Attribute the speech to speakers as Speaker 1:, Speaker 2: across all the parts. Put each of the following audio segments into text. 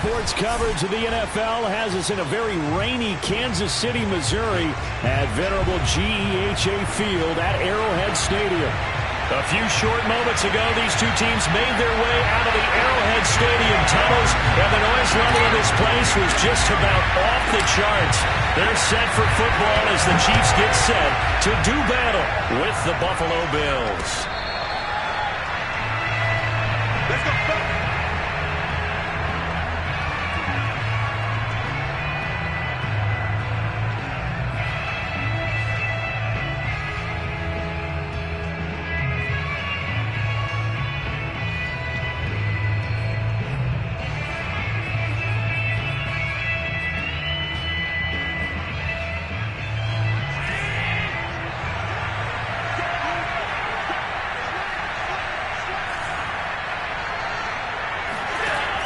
Speaker 1: Sports coverage of the NFL has us in a very rainy Kansas City, Missouri at venerable GEHA Field at Arrowhead Stadium. A few short moments ago, these two teams made their way out of the Arrowhead Stadium tunnels, and the noise level in this place was just about off the charts. They're set for football as the Chiefs get set to do battle with the Buffalo Bills. Let's go.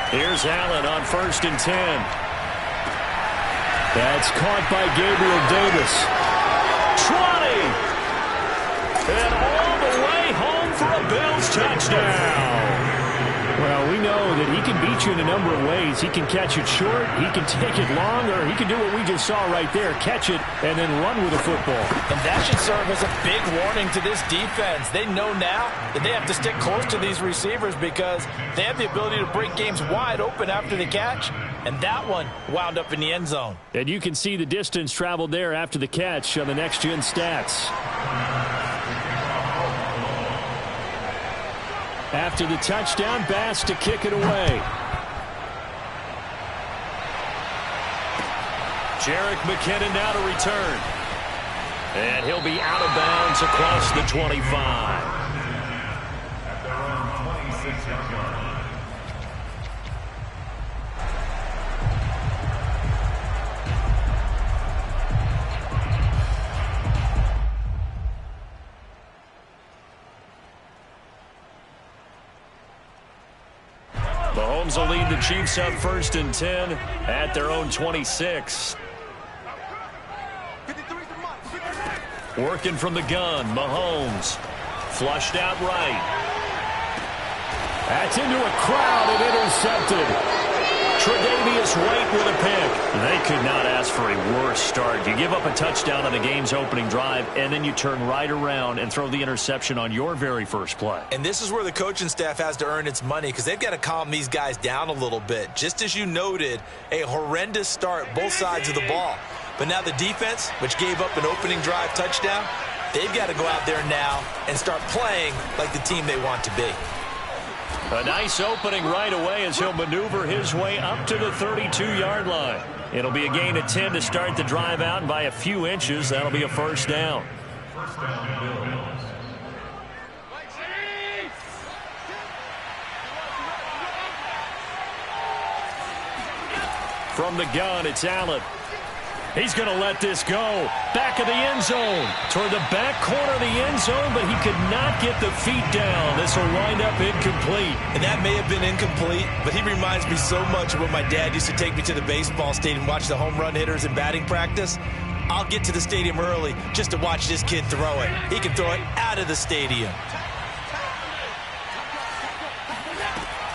Speaker 1: Here's Allen on 1st and 10. That's caught by Gabriel Davis. 20! And all the way home for a Bills touchdown. Well, we know that he can beat you in a number of ways. He can catch it short, he can take it long, or he can do what we just saw right there, catch it and then run with the football.
Speaker 2: And that should serve as a big warning to this defense. They know now that they have to stick close to these receivers because they have the ability to break games wide open after the catch. And that one wound up in the end zone.
Speaker 1: And you can see the distance traveled there after the catch on the next-gen stats. After the touchdown, Bass to kick it away. Jerick McKinnon now to return. And he'll be out of bounds across the 25. Mahomes will lead the Chiefs up 1st and 10 at their own 26. Working from the gun, Mahomes. Flushed out right. That's into a crowd and intercepted. Tre'Davious White with a pick. They could not ask for a worse start. You give up a touchdown on the game's opening drive, and then you turn right around and throw the interception on your very first play.
Speaker 2: And this is where the coaching staff has to earn its money because they've got to calm these guys down a little bit. Just as you noted, a horrendous start both sides of the ball. But now the defense, which gave up an opening drive touchdown, they've got to go out there now and start playing like the team they want to be.
Speaker 1: A nice opening right away as he'll maneuver his way up to the 32-yard line. It'll be a gain of 10 to start the drive out, and by a few inches, that'll be a first down. From the gun, it's Allen. He's going to let this go. Back of the end zone. Toward the back corner of the end zone, but he could not get the feet down. This will wind up incomplete.
Speaker 2: And that may have been incomplete, but he reminds me so much of when my dad used to take me to the baseball stadium and watch the home run hitters in batting practice. I'll get to the stadium early just to watch this kid throw it. He can throw it out of the stadium.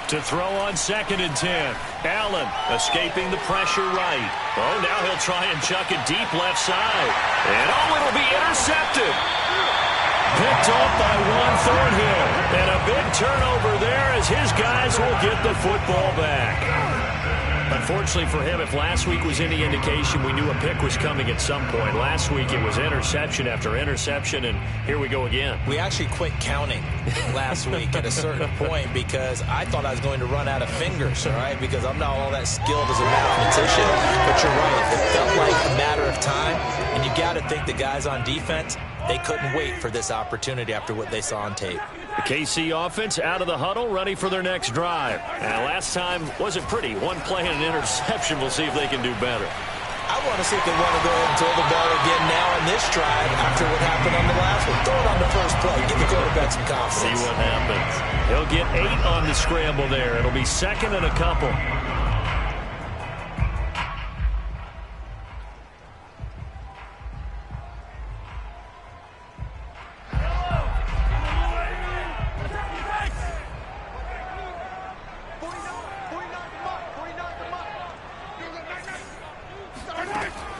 Speaker 1: To throw on 2nd and 10. Allen escaping the pressure right. Oh, now he'll try and chuck it deep left side. And oh, it'll be intercepted. Picked off by Juan Thornhill. And a big turnover there as his guys will get the football back. Unfortunately for him, if last week was any indication, we knew a pick was coming at some point. Last week it was interception after interception, and here we go again.
Speaker 2: We actually quit counting last week at a certain point because I thought I was going to run out of fingers, all right, because I'm not all that skilled as a mathematician. But you're right. It felt like a matter of time, and you got to think the guys on defense, they couldn't wait for this opportunity after what they saw on tape.
Speaker 1: The KC offense out of the huddle, ready for their next drive. And last time wasn't pretty. One play and an interception. We'll see if they can do better.
Speaker 2: I want to see if they want to go ahead and throw the ball again now on this drive after what happened on the last one. Throw it on the first play. Give the quarterback some confidence.
Speaker 1: See what happens. He'll get 8 on the scramble there. It'll be 2nd and a couple.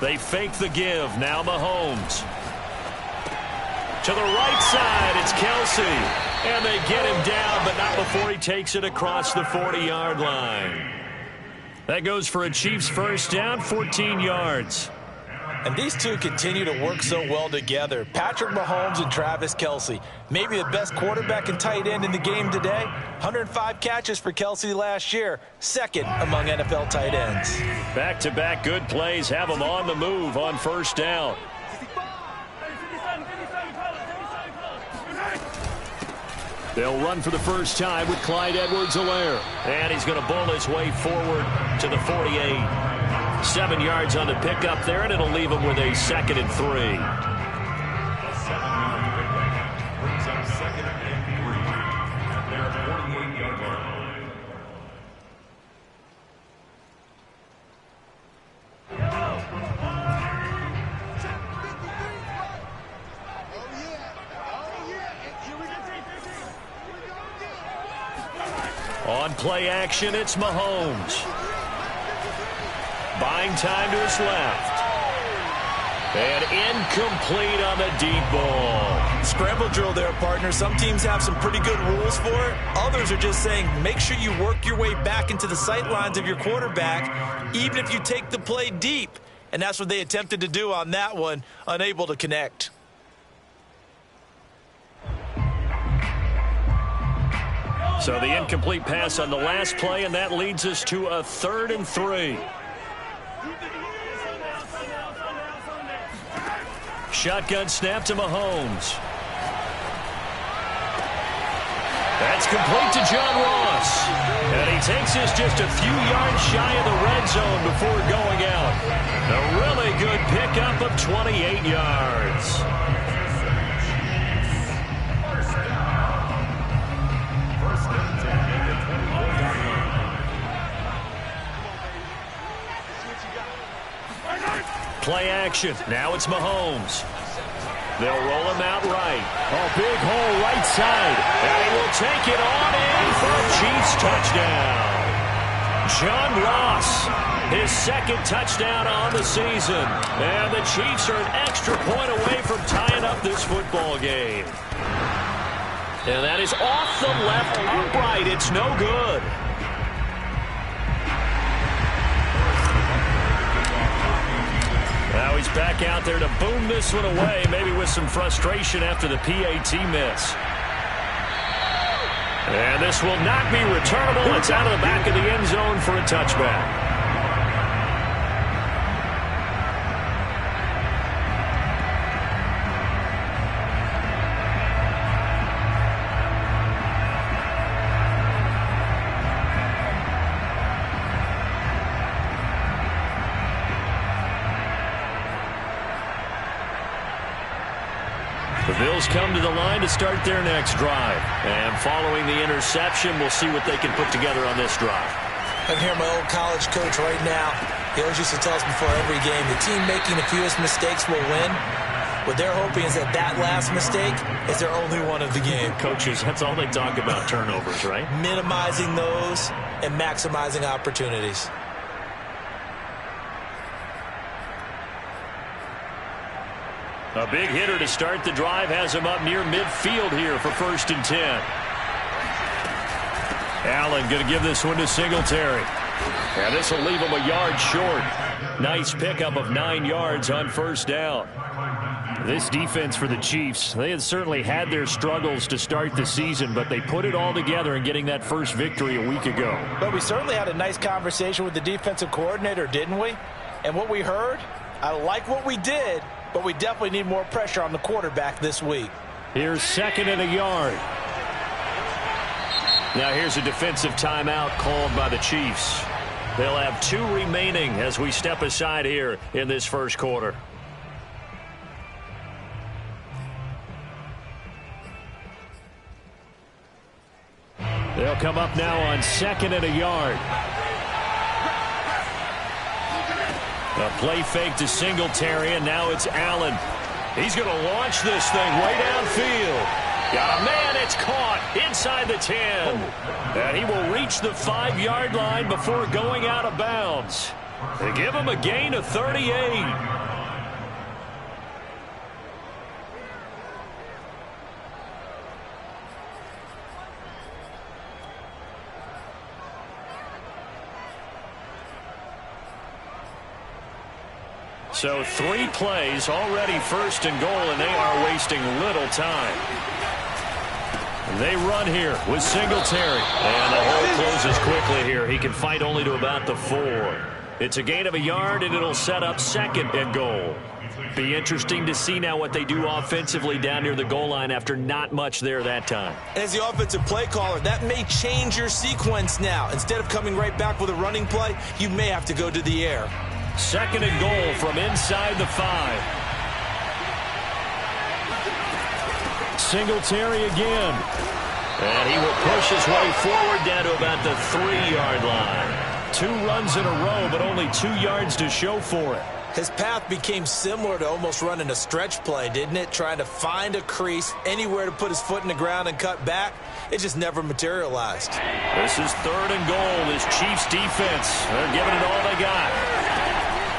Speaker 1: They fake the give. Now Mahomes. To the right side, it's Kelce. And they get him down, but not before he takes it across the 40-yard line. That goes for a Chiefs first down, 14 yards.
Speaker 2: And these two continue to work so well together. Patrick Mahomes and Travis Kelce. Maybe the best quarterback and tight end in the game today. 105 catches for Kelce last year. Second among NFL tight ends.
Speaker 1: Back-to-back good plays have them on the move on first down. They'll run for the first time with Clyde Edwards-Helaire. And he's going to bowl his way forward to the 48. 7 yards on the pickup there, and it'll leave him with a 2nd and 3. On play action, it's Mahomes. Buying time to his left. And incomplete on the deep ball.
Speaker 2: Scramble drill there, partner. Some teams have some pretty good rules for it. Others are just saying make sure you work your way back into the sight lines of your quarterback, even if you take the play deep. And that's what they attempted to do on that one, unable to connect.
Speaker 1: So the incomplete pass on the last play, and that leads us to a 3rd and 3. Shotgun snap to Mahomes. That's complete to John Ross. And he takes us just a few yards shy of the red zone before going out. A really good pickup of 28 yards. Play action. Now it's Mahomes. They'll roll him out right. Oh, big hole right side. And he will take it on in for a Chiefs touchdown. John Ross, his 2nd touchdown on the season. And the Chiefs are an extra point away from tying up this football game. And that is off the left upright. It's no good. Now he's back out there to boom this one away, maybe with some frustration after the PAT miss. And this will not be returnable. It's out of the back of the end zone for a touchback. The Bills come to the line to start their next drive. And following the interception, we'll see what they can put together on this drive.
Speaker 2: I can hear my old college coach right now. He always used to tell us before every game, the team making the fewest mistakes will win. What they're hoping is that that last mistake is their only one of the game.
Speaker 1: Coaches, that's all they talk about, turnovers, right?
Speaker 2: Minimizing those and maximizing opportunities.
Speaker 1: A big hitter to start the drive has him up near midfield here for 1st and 10. Allen going to give this one to Singletary. And this will leave him a yard short. Nice pickup of 9 yards on first down.
Speaker 3: This defense for the Chiefs, they had certainly had their struggles to start the season, but they put it all together in getting that first victory a week ago.
Speaker 2: But we certainly had a nice conversation with the defensive coordinator, didn't we? And what we heard, I like what we did, but we definitely need more pressure on the quarterback this week.
Speaker 3: Here's 2nd and a yard.
Speaker 1: Now here's a defensive timeout called by the Chiefs. They'll have 2 remaining as we step aside here in this first quarter.
Speaker 3: They'll come up now on 2nd and a yard.
Speaker 1: A play fake to Singletary, and now it's Allen. He's going to launch this thing way downfield. Got a man, it's caught inside the 10. And he will reach the 5-yard line before going out of bounds. They give him a gain of 38. So 3 plays, already first and goal, and they are wasting little time. They run here with Singletary. And the hole closes quickly here. He can fight only to about the 4. It's a gain of a yard, and it'll set up second and goal. Be interesting to see now what they do offensively down near the goal line after not much there that time.
Speaker 2: As the offensive play caller, that may change your sequence now. Instead of coming right back with a running play, you may have to go to the air.
Speaker 1: Second and goal from inside the 5. Singletary again. And he will push his way forward down to about the 3-yard line. 2 runs in a row, but only 2 yards to show for it.
Speaker 2: His path became similar to almost running a stretch play, didn't it? Trying to find a crease, anywhere to put his foot in the ground and cut back. It just never materialized.
Speaker 1: This is third and goal. This Chiefs defense, they're giving it all they got.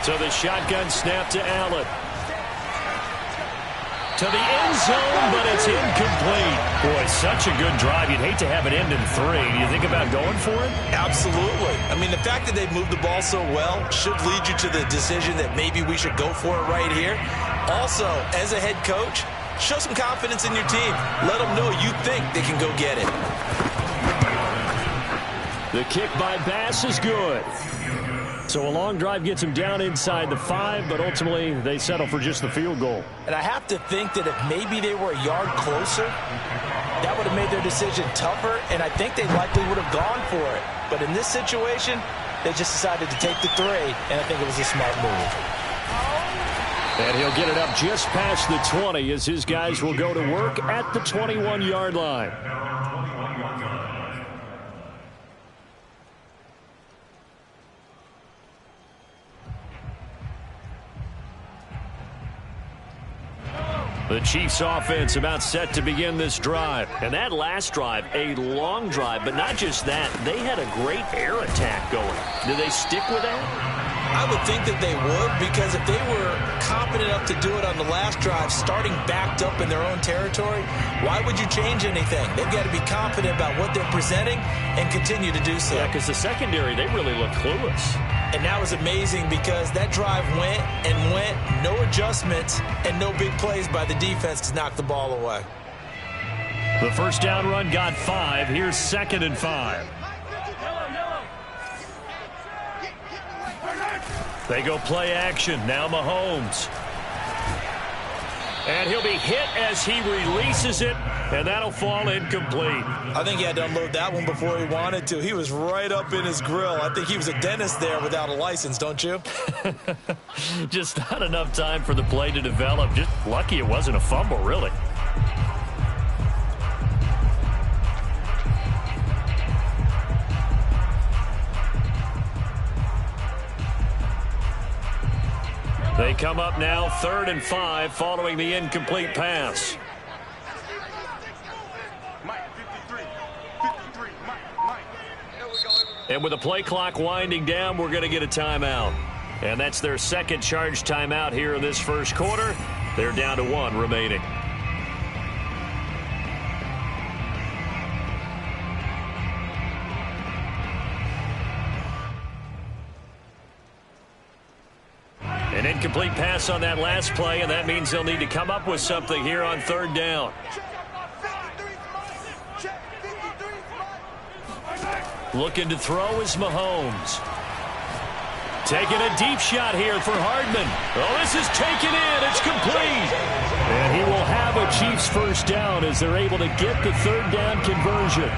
Speaker 1: So the shotgun snap to Allen. To the end zone, but it's incomplete. Boy, such a good drive. You'd hate to have it end in 3. Do you think about going for it?
Speaker 2: Absolutely. I mean, the fact that they've moved the ball so well should lead you to the decision that maybe we should go for it right here. Also, as a head coach, show some confidence in your team. Let them know you think they can go get it.
Speaker 1: The kick by Bass is good. So a long drive gets him down inside the 5, but ultimately they settle for just the field goal.
Speaker 2: And I have to think that if maybe they were a yard closer, that would have made their decision tougher, and I think they likely would have gone for it. But in this situation, they just decided to take the 3, and I think it was a smart move.
Speaker 1: And he'll get it up just past the 20 as his guys will go to work at the 21-yard line. The Chiefs offense about set to begin this drive. And that last drive, a long drive, but not just that. They had a great air attack going. Do they stick with that?
Speaker 2: I would think that they would, because if they were confident enough to do it on the last drive, starting backed up in their own territory, why would you change anything? They've got to be confident about what they're presenting and continue to do so.
Speaker 1: Yeah, because the secondary, they really look clueless.
Speaker 2: And that was amazing because that drive went and went, no adjustments, and no big plays by the defense to knock the ball away.
Speaker 1: The first down run got 5. Here's second and 5. They go play action. Now Mahomes. And he'll be hit as he releases it, and that'll fall incomplete.
Speaker 2: I think he had to unload that one before he wanted to. He was right up in his grill. I think he was a dentist there without a license, don't you?
Speaker 1: Just not enough time for the play to develop. Just lucky it wasn't a fumble, really. They come up now, 3rd and 5, following the incomplete pass. And with the play clock winding down, we're going to get a timeout. And that's their second charge timeout here in this first quarter. They're down to 1 remaining. An incomplete pass on that last play, and that means they'll need to come up with something here on 3rd down. Looking to throw is Mahomes. Taking a deep shot here for Hardman. Oh, this is taken in. It's complete. And he will have a Chiefs first down as they're able to get the 3rd down conversion.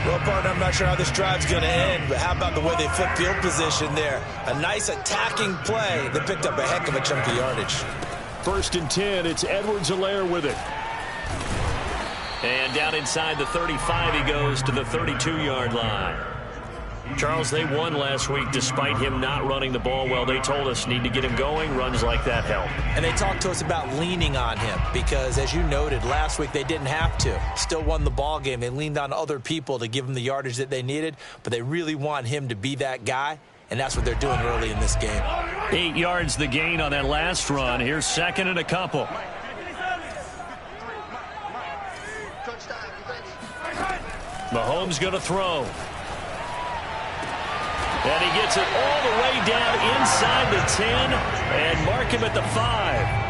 Speaker 2: Well, partner, I'm not sure how this drive's going to end, but how about the way they flip field position there? A nice attacking play that picked up a heck of a chunk of yardage.
Speaker 1: 1st and 10, it's Edwards-Helaire with it. And down inside the 35, he goes to the 32-yard line. Charles, they won last week despite him not running the ball well. They told us need to get him going. Runs like that help.
Speaker 2: And they talked to us about leaning on him because, as you noted, last week they didn't have to. Still won the ball game. They leaned on other people to give them the yardage that they needed, but they really want him to be that guy. and that's what they're doing early in this game.
Speaker 1: 8 yards the gain on that last run. Here's second and a couple. Mahomes going to throw. And he gets it all the way down inside the 10 and mark him at the 5.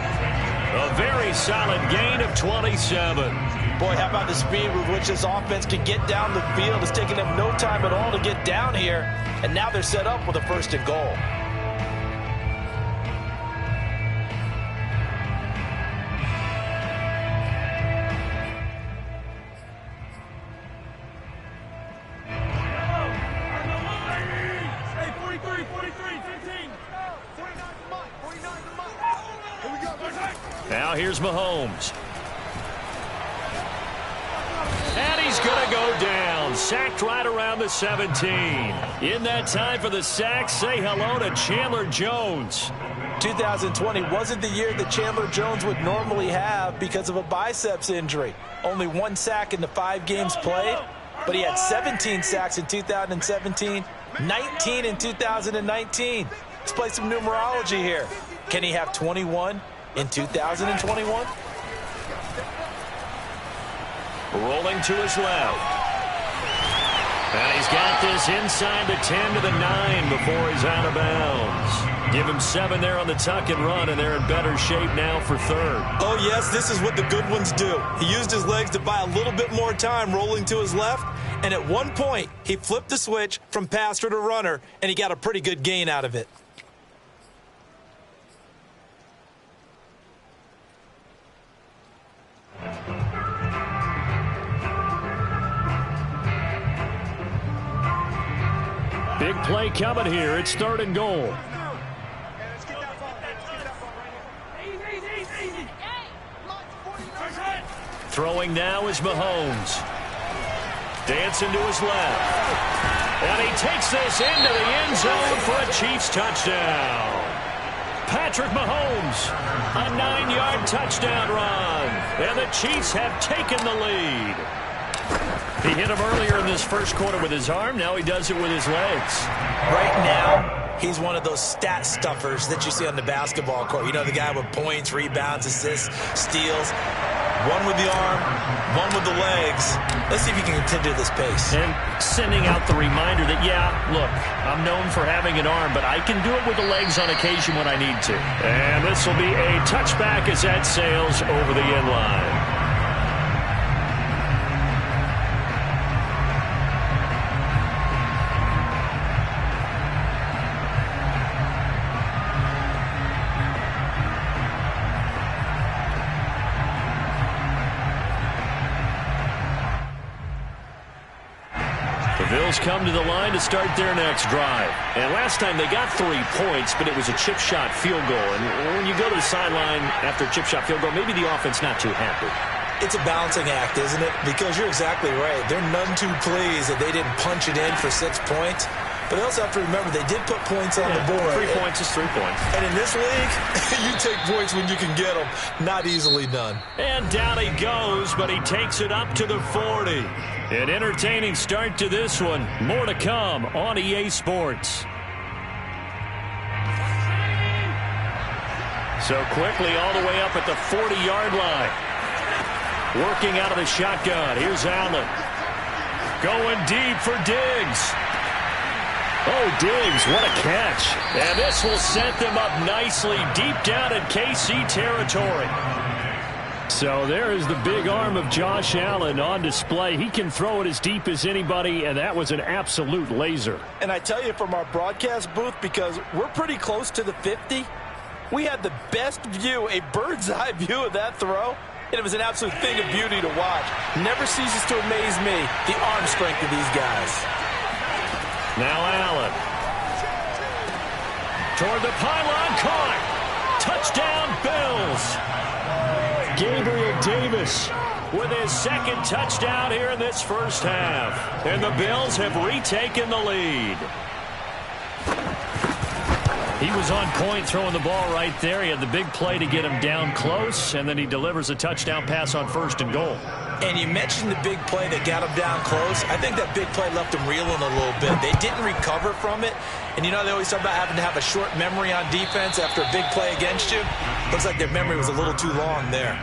Speaker 1: A very solid gain of 27.
Speaker 2: Boy, how about the speed with which this offense can get down the field? It's taking them no time at all to get down here. And now they're set up with a first and goal.
Speaker 1: Now here's Mahomes. And he's going to go down. Sacked right around the 17. In that time for the sack, say hello to Chandler Jones.
Speaker 2: 2020 wasn't the year that Chandler Jones would normally have because of a biceps injury. Only 1 sack in the 5 games played, but he had 17 sacks in 2017, 19 in 2019. Let's play some numerology here. Can he have 21 in 2021?
Speaker 1: Rolling to his left. And he's got this inside the 10 to the 9 before he's out of bounds. Give him 7 there on the tuck and run, and they're in better shape now for third.
Speaker 4: Oh, yes, this is what the good ones do. He used his legs to buy a little bit more time rolling to his left, and at one point, he flipped the switch from passer to runner, and he got a pretty good gain out of it.
Speaker 3: Big play coming here. It's third and goal.
Speaker 1: Throwing now is Mahomes. Dancing to his left. And he takes this into the end zone for a Chiefs touchdown. Patrick Mahomes, a 9-yard touchdown run. And the Chiefs have taken the lead. He hit him earlier in this first quarter with his arm. Now he does it with his legs.
Speaker 2: Right now, he's one of those stat stuffers that you see on the basketball court. You know, the guy with points, rebounds, assists, steals. One with the arm, one with the legs. Let's see if he can continue this pace.
Speaker 1: And sending out the reminder that, yeah, look, I'm known for having an arm, but I can do it with the legs on occasion when I need to. And this will be a touchback as that sails over the end line. Bills come to the line to start their next drive. And last time they got 3 points, but it was a chip shot field goal. And when you go to the sideline after a chip shot field goal, maybe the offense not too happy.
Speaker 2: It's a balancing act, isn't it? Because you're exactly right. They're none too pleased that they didn't punch it in for 6 points. But they also have to remember they did put points on the board.
Speaker 1: 3 points is 3 points.
Speaker 2: And in this league, you take points when you can get them. Not easily done.
Speaker 1: And down he goes, but he takes it up to the 40. An entertaining start to this one. More to come on EA Sports. So quickly all the way up at the 40-yard line. Working out of the shotgun. Here's Allen. Going deep for Diggs. Oh, Diggs, what a catch. And this will set them up nicely deep down in KC territory. So there is the big arm of Josh Allen on display. He can throw it as deep as anybody, and that was an absolute laser.
Speaker 4: And I tell you, from our broadcast booth, because we're pretty close to the 50, we had the best view, a bird's-eye view of that throw, and it was an absolute thing of beauty to watch. Never ceases to amaze me, the arm strength of these guys.
Speaker 1: Now Allen. Toward the pylon, caught. Touchdown, Bills. Gabriel Davis with his second touchdown here in this first half. And the Bills have retaken the lead.
Speaker 3: He was on point throwing the ball right there. He had the big play to get him down close, and then he delivers a touchdown pass on 1st and goal.
Speaker 2: And you mentioned the big play that got him down close. I think that big play left him reeling a little bit. They didn't recover from it. And you know, they always talk about having to have a short memory on defense after a big play against you. Looks like their memory was a little too long there.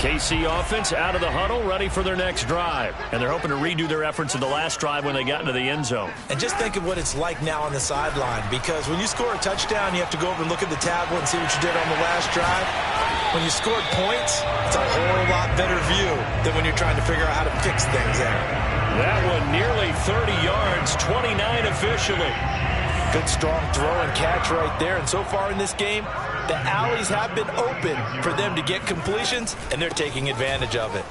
Speaker 3: KC offense out of the huddle, ready for their next drive. And they're hoping to redo their efforts in the last drive when they got into the end zone.
Speaker 2: And just think of what it's like now on the sideline, because when you score a touchdown, you have to go over and look at the tablet and see what you did on the last drive. When you scored points, it's a whole lot better view than when you're trying to figure out how to fix things there.
Speaker 3: That one nearly 30 yards, 29 officially.
Speaker 4: Good strong throw and catch right there. And so far in this game, the alleys have been open for them to get completions, and they're taking advantage of it.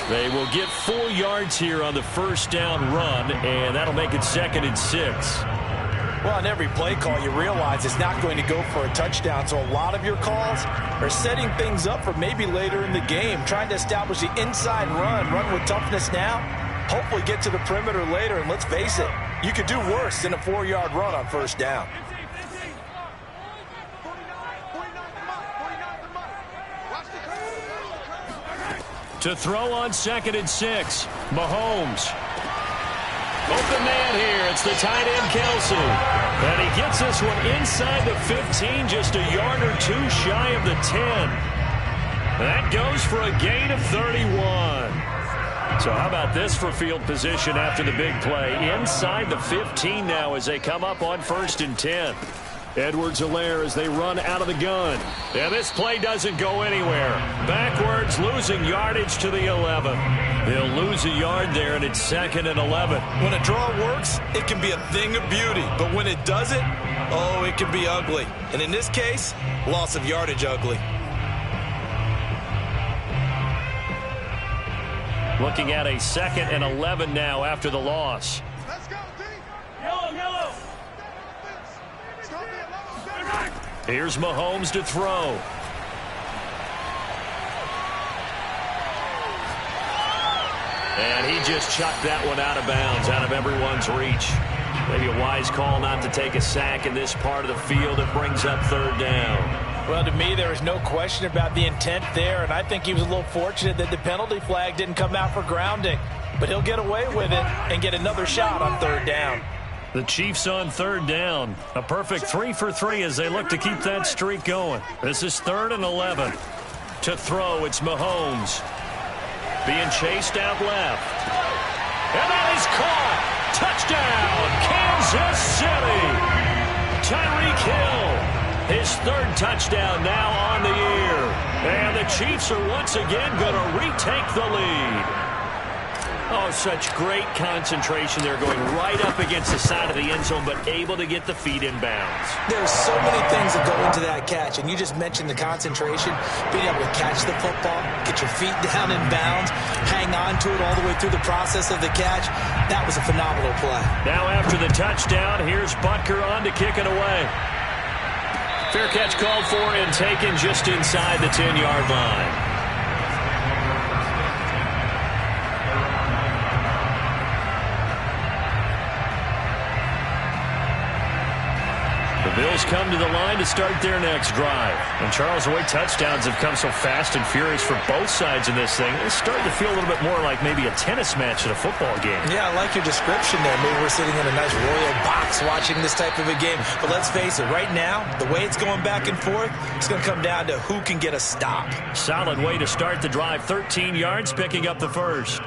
Speaker 3: They will get 4 yards here on the first down run, and that'll make it 2nd and 6.
Speaker 4: Well, on every play call, you realize it's not going to go for a touchdown, so a lot of your calls are setting things up for maybe later in the game, trying to establish the inside run with toughness now, hopefully get to the perimeter later, and let's face it, you could do worse than a 4-yard run on first down.
Speaker 3: To throw on 2nd and 6, Mahomes. Open man here. It's the tight end, Kelsey. And he gets this one inside the 15, just a yard or two shy of the 10. That goes for a gain of 31. So how about this for field position after the big play? Inside the 15 now as they come up on 1st and 10. Edwards-Helaire as they run out of the gun. And this play doesn't go anywhere. Backwards, losing yardage to the 11. They'll lose a yard there, and it's 2nd and 11.
Speaker 4: When a draw works, it can be a thing of beauty. But when it doesn't, oh, it can be ugly. And in this case, loss of yardage ugly.
Speaker 3: Looking at a 2nd and 11 now after the loss.
Speaker 5: Let's go, D. Yellow.
Speaker 3: Here's Mahomes to throw. And he just chucked that one out of bounds, out of everyone's reach. Maybe a wise call not to take a sack in this part of the field. It brings up 3rd down.
Speaker 4: Well, to me, there is no question about the intent there, and I think he was a little fortunate that the penalty flag didn't come out for grounding. But he'll get away with it and get another shot on 3rd down.
Speaker 3: The Chiefs on 3rd down. A perfect 3 for 3 as they look to keep that streak going. This is 3rd and 11. To throw, it's Mahomes. Being chased out left. And that is caught. Touchdown, Kansas City. Tyreek Hill, his 3rd touchdown now on the year. And the Chiefs are once again going to retake the lead. Oh, such great concentration there, going right up against the side of the end zone, but able to get the feet in bounds.
Speaker 2: There's so many things that go into that catch, and you just mentioned the concentration, being able to catch the football, get your feet down in bounds, hang on to it all the way through the process of the catch. That was a phenomenal play.
Speaker 3: Now after the touchdown, here's Butker on to kick it away. Fair catch called for and taken just inside the 10-yard line. The Bills come to the line to start their next drive. And Charles, the way touchdowns have come so fast and furious for both sides in this thing, it's starting to feel a little bit more like maybe a tennis match at a football game.
Speaker 2: Yeah, I like your description there. Maybe we're sitting in a nice royal box watching this type of a game. But let's face it, right now, the way it's going back and forth, it's going to come down to who can get a stop.
Speaker 3: Solid way to start the drive. 13 yards, picking up the first.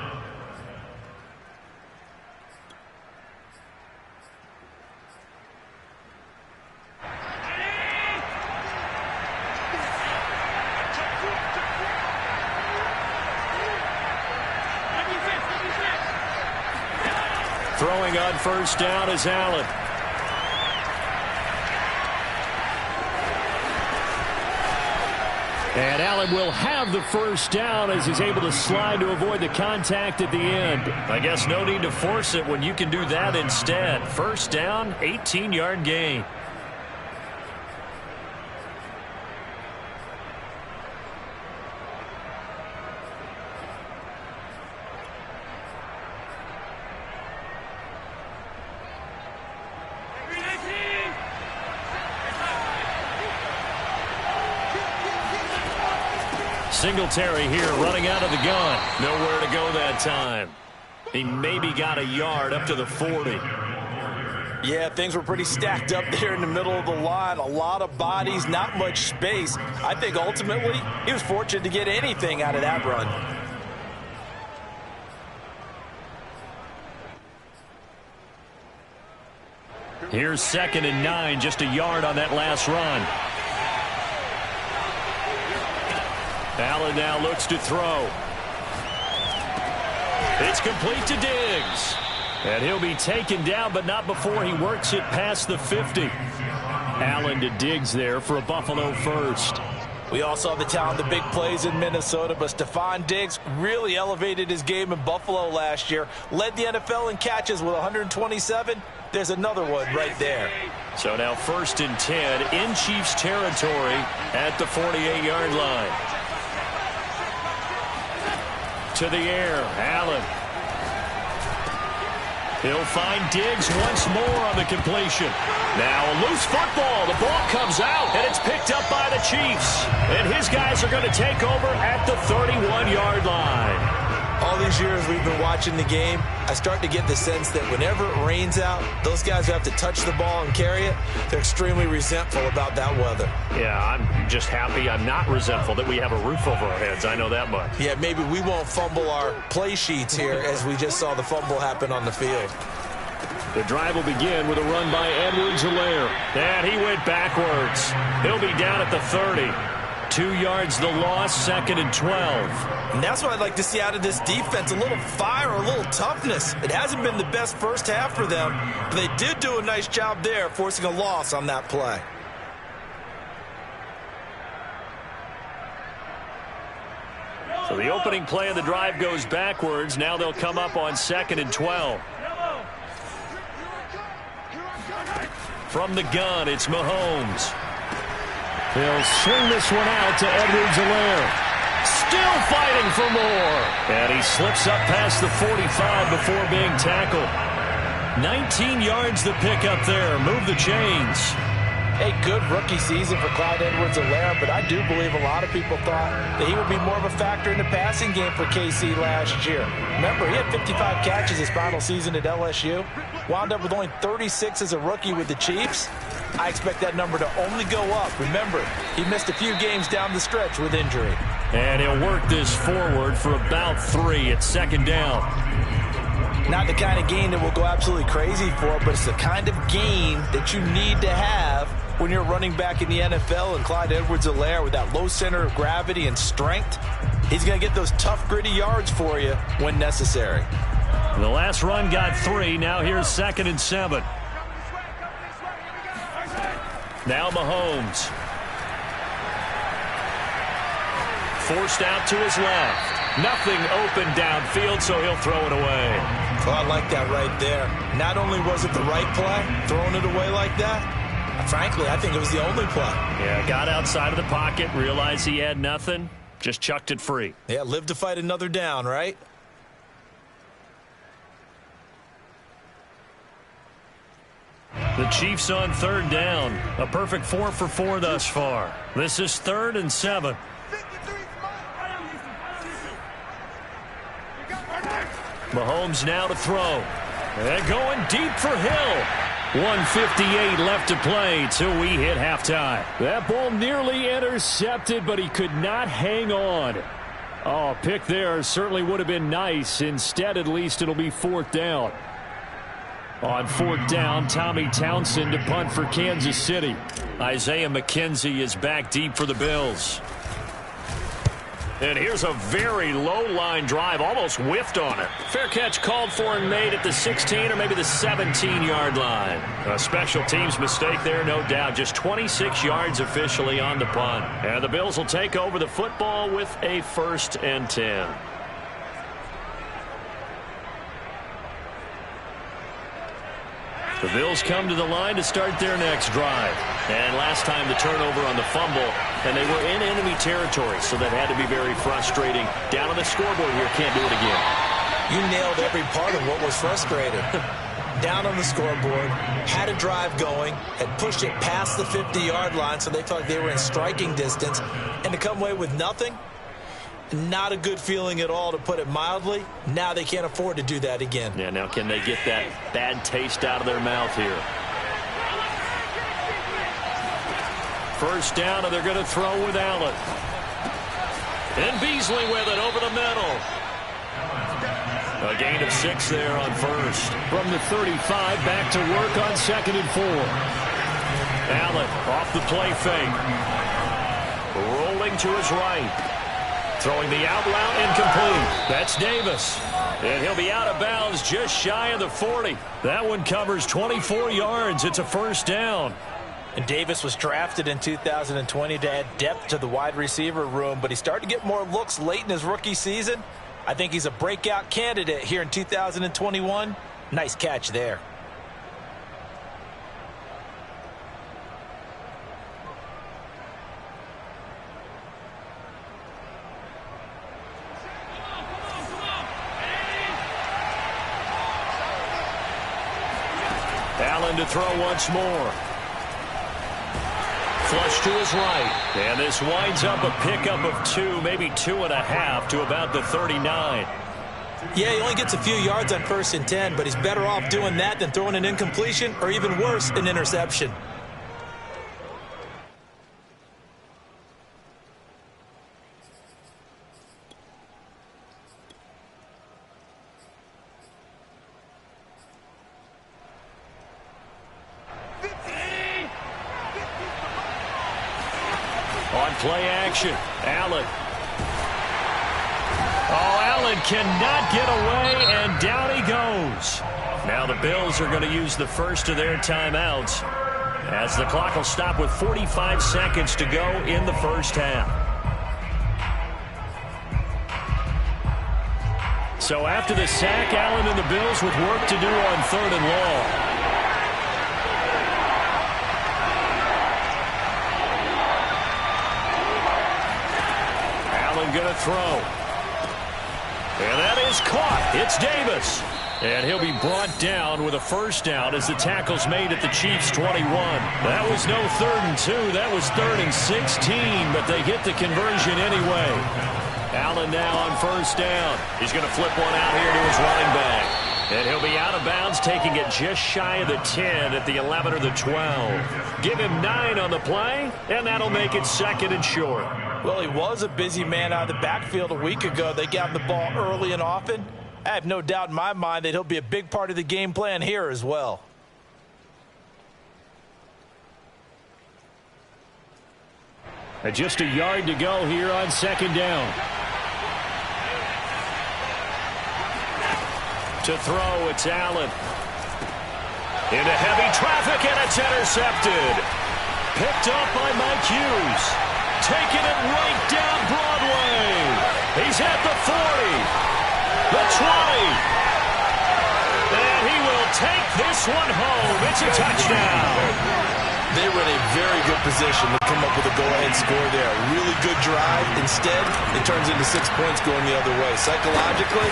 Speaker 3: Throwing on first down is Allen. And Allen will have the first down as he's able to slide to avoid the contact at the end.
Speaker 1: I guess no need to force it when you can do that instead. First down, 18-yard gain. Singletary here running out of the gun. Nowhere to go that time. He maybe got a yard up to the 40.
Speaker 4: Yeah, things were pretty stacked up there in the middle of the line. A lot of bodies, not much space. I think ultimately he was fortunate to get anything out of that run.
Speaker 3: Here's 2nd and 9, just a yard on that last run. Allen now looks to throw. It's complete to Diggs. And he'll be taken down, but not before he works it past the 50. Allen to Diggs there for a Buffalo first.
Speaker 4: We all saw the talent, the big plays in Minnesota, but Stephon Diggs really elevated his game in Buffalo last year. Led the NFL in catches with 127. There's another one right there.
Speaker 1: So now 1st and 10 in Chiefs territory at the 48-yard line. To the air, Allen. He'll find Diggs once more on the completion. Now a loose football. The ball comes out, and it's picked up by the Chiefs. And his guys are going to take over at the 31-yard line.
Speaker 2: All these years we've been watching the game, I start to get the sense that whenever it rains out, those guys who have to touch the ball and carry it, they're extremely resentful about that weather.
Speaker 1: Yeah, I'm just happy I'm not resentful that we have a roof over our heads. I know that much.
Speaker 2: Yeah, maybe we won't fumble our play sheets here as we just saw the fumble happen on the field.
Speaker 3: The drive will begin with a run by Edwards-Helaire.
Speaker 1: And he went backwards. He'll be down at the 30.
Speaker 3: 2 yards the loss, 2nd and 12.
Speaker 4: And that's what I'd like to see out of this defense, a little fire, a little toughness. It hasn't been the best first half for them, but they did do a nice job there, forcing a loss on that play.
Speaker 1: So the opening play of the drive goes backwards. Now they'll come up on 2nd and 12. From the gun, it's Mahomes.
Speaker 3: He'll swing this one out to Edwards-Helaire.
Speaker 1: Still fighting for more. And he slips up past the 45 before being tackled. 19 yards the pickup there. Move the chains.
Speaker 4: A good rookie season for Clyde Edwards-Helaire, but I do believe a lot of people thought that he would be more of a factor in the passing game for KC last year. Remember, he had 55 catches his final season at LSU. Wound up with only 36 as a rookie with the Chiefs. I expect that number to only go up. Remember, he missed a few games down the stretch with injury.
Speaker 3: And he'll work this forward for about 3 at 2nd down.
Speaker 4: Not the kind of gain that will go absolutely crazy for, but it's the kind of gain that you need to have when you're running back in the NFL. And Clyde Edwards-Helaire, with that low center of gravity and strength, he's going to get those tough, gritty yards for you when necessary.
Speaker 3: The last run got 3. Now here's 2nd and 7. Now Mahomes. Forced out to his left. Nothing open downfield, so he'll throw it away.
Speaker 2: Well, I like that right there. Not only was it the right play, throwing it away like that, frankly, I think it was the only play.
Speaker 3: Yeah, got outside of the pocket, realized he had nothing, just chucked it free.
Speaker 2: Yeah, live to fight another down, right?
Speaker 3: The Chiefs on 3rd down. A perfect 4 for 4 thus far. This is 3rd and 7. Mahomes now to throw. And going deep for Hill. 1:58 left to play till we hit halftime. That ball nearly intercepted, but he could not hang on. Oh, pick there certainly would have been nice. Instead, at least, it'll be 4th down. On 4th down, Tommy Townsend to punt for Kansas City. Isaiah McKenzie is back deep for the Bills.
Speaker 1: And here's a very low-line drive, almost whiffed on it. Fair catch called for and made at the 16 or maybe the 17-yard line. A special teams mistake there, no doubt. Just 26 yards officially on the punt. And the Bills will take over the football with a 1st and 10. The Bills come to the line to start their next drive. And last time the turnover on the fumble, and they were in enemy territory, so that had to be very frustrating. Down on the scoreboard here, can't do it again.
Speaker 2: You nailed every part of what was frustrating. Down on the scoreboard, had a drive going, had pushed it past the 50-yard line, so they felt like they were in striking distance, and to come away with nothing, not a good feeling at all, to put it mildly. Now they can't afford to do that again.
Speaker 1: Yeah, now can they get that bad taste out of their mouth here? First down, and they're going to throw with Allen. And Beasley with it over the middle. A gain of 6 there on first. From the 35, back to work on 2nd and 4. Allen off the play fake. Rolling to his right. Throwing the out route incomplete. That's Davis. And he'll be out of bounds just shy of the 40. That one covers 24 yards. It's a 1st down.
Speaker 4: And Davis was drafted in 2020 to add depth to the wide receiver room, but he started to get more looks late in his rookie season. I think he's a breakout candidate here in 2021. Nice catch there.
Speaker 1: Allen to throw once more. Flush to his right. And this winds up a pickup of 2, maybe 2.5 to about the 39.
Speaker 2: Yeah, he only gets a few yards on 1st and 10, but he's better off doing that than throwing an incompletion or even worse, an interception.
Speaker 1: On play action, Allen. Oh, Allen cannot get away, and down he goes. Now the Bills are going to use the first of their timeouts, as the clock will stop with 45 seconds to go in the 1st half. So after the sack, Allen and the Bills with work to do on 3rd and long. Going to throw. And that is caught. It's Davis. And he'll be brought down with a 1st down as the tackle's made at the Chiefs' 21. That was no 3rd and 2. That was 3rd and 16, but they get the conversion anyway. Allen now on 1st down. He's going to flip one out here to his running back. And he'll be out of bounds, taking it just shy of the 10 at the 11 or the 12. Give him 9 on the play, and that'll make it 2nd and short.
Speaker 4: Well, he was a busy man out of the backfield a week ago. They got him the ball early and often. I have no doubt in my mind that he'll be a big part of the game plan here as well.
Speaker 1: And just a yard to go here on 2nd down. To throw, it's Allen. Into heavy traffic, and it's intercepted. Picked up by Mike Hughes. Taking it right down Broadway. He's at the 40. The 20. And he will take this one home. It's a touchdown.
Speaker 4: They were in a very good position to come up with a go-ahead score there. A really good drive. Instead, it turns into 6 points going the other way. Psychologically,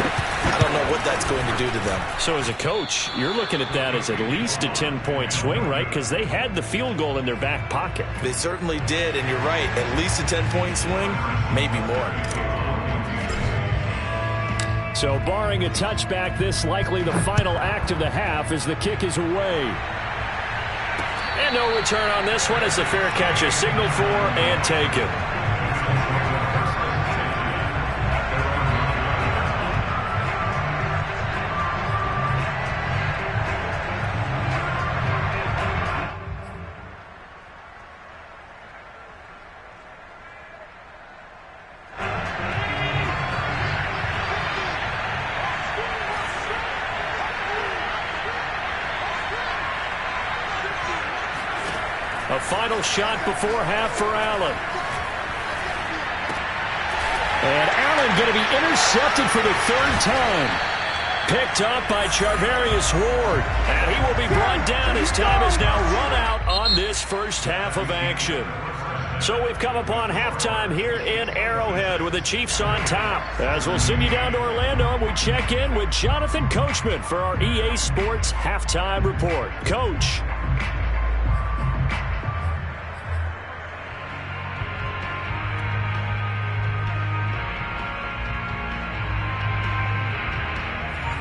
Speaker 4: I don't know what that's going to do to them.
Speaker 1: So as a coach, you're looking at that as at least a 10-point swing, right? Because they had the field goal in their back pocket.
Speaker 4: They certainly did, and you're right. At least a 10-point swing, maybe more.
Speaker 1: So barring a touchback, this likely the final act of the half as the kick is away. And no return on this one as the fair catch is signaled for and taken.
Speaker 3: final shot before half for Allen. And Allen going to be intercepted for the third time. Picked up by Charvarius Ward. And he will be brought down as time has now run out on this first half of action. So we've come upon halftime here in Arrowhead with the Chiefs on top. As we'll send you down to Orlando, and we check in with Jonathan Coachman for our EA Sports Halftime Report. Coach.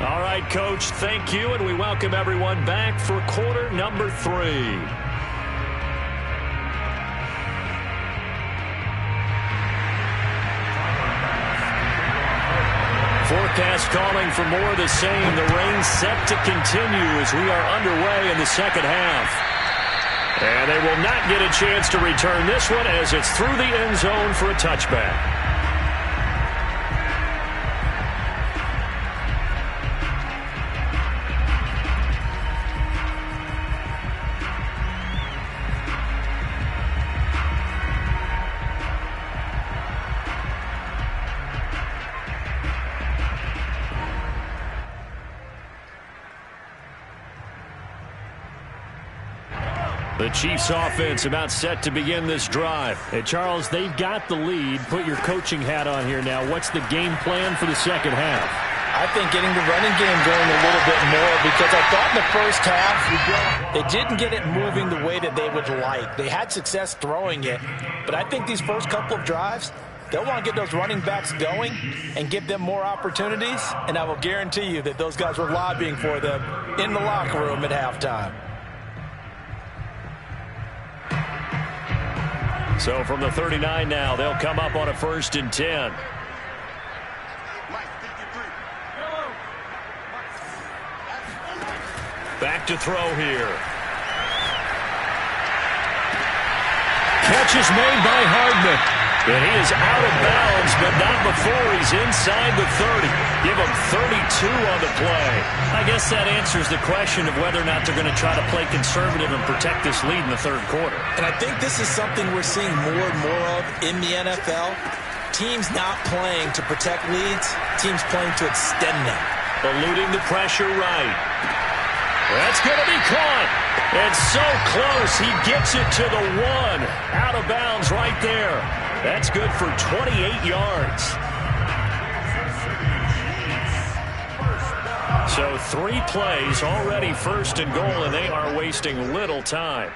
Speaker 3: All right, Coach, thank you, and we welcome everyone back for quarter number 3. Forecast calling for more of the same. The rain set to continue as we are underway in the second half. And they will not get a chance to return this one as it's through the end zone for a touchback. The Chiefs offense about set to begin this drive. Hey, Charles, they've got the lead. Put your coaching hat on here now. What's the game plan for the second half?
Speaker 4: I think getting the running game going a little bit more, because I thought in the first half they didn't get it moving the way that they would like. They had success throwing it, but I think these first couple of drives, they'll want to get those running backs going and give them more opportunities, and I will guarantee you that those guys were lobbying for them in the locker room at halftime.
Speaker 3: So from the 39 now, they'll come up on a 1st and 10. Back to throw here. Catch is made by Hardman. And he is out of bounds, but not before he's inside the 30. Give him 32 on the play. I guess that answers the question of whether or not they're going to try to play conservative and protect this lead in the third quarter.
Speaker 2: And I think this is something we're seeing more and more of in the NFL. Teams not playing to protect leads, teams playing to extend them.
Speaker 3: Eluding the pressure right. That's going to be caught. And so close, he gets it to the 1. Out of bounds right there. That's good for 28 yards. So 3 plays already 1st and goal, and they are wasting little time.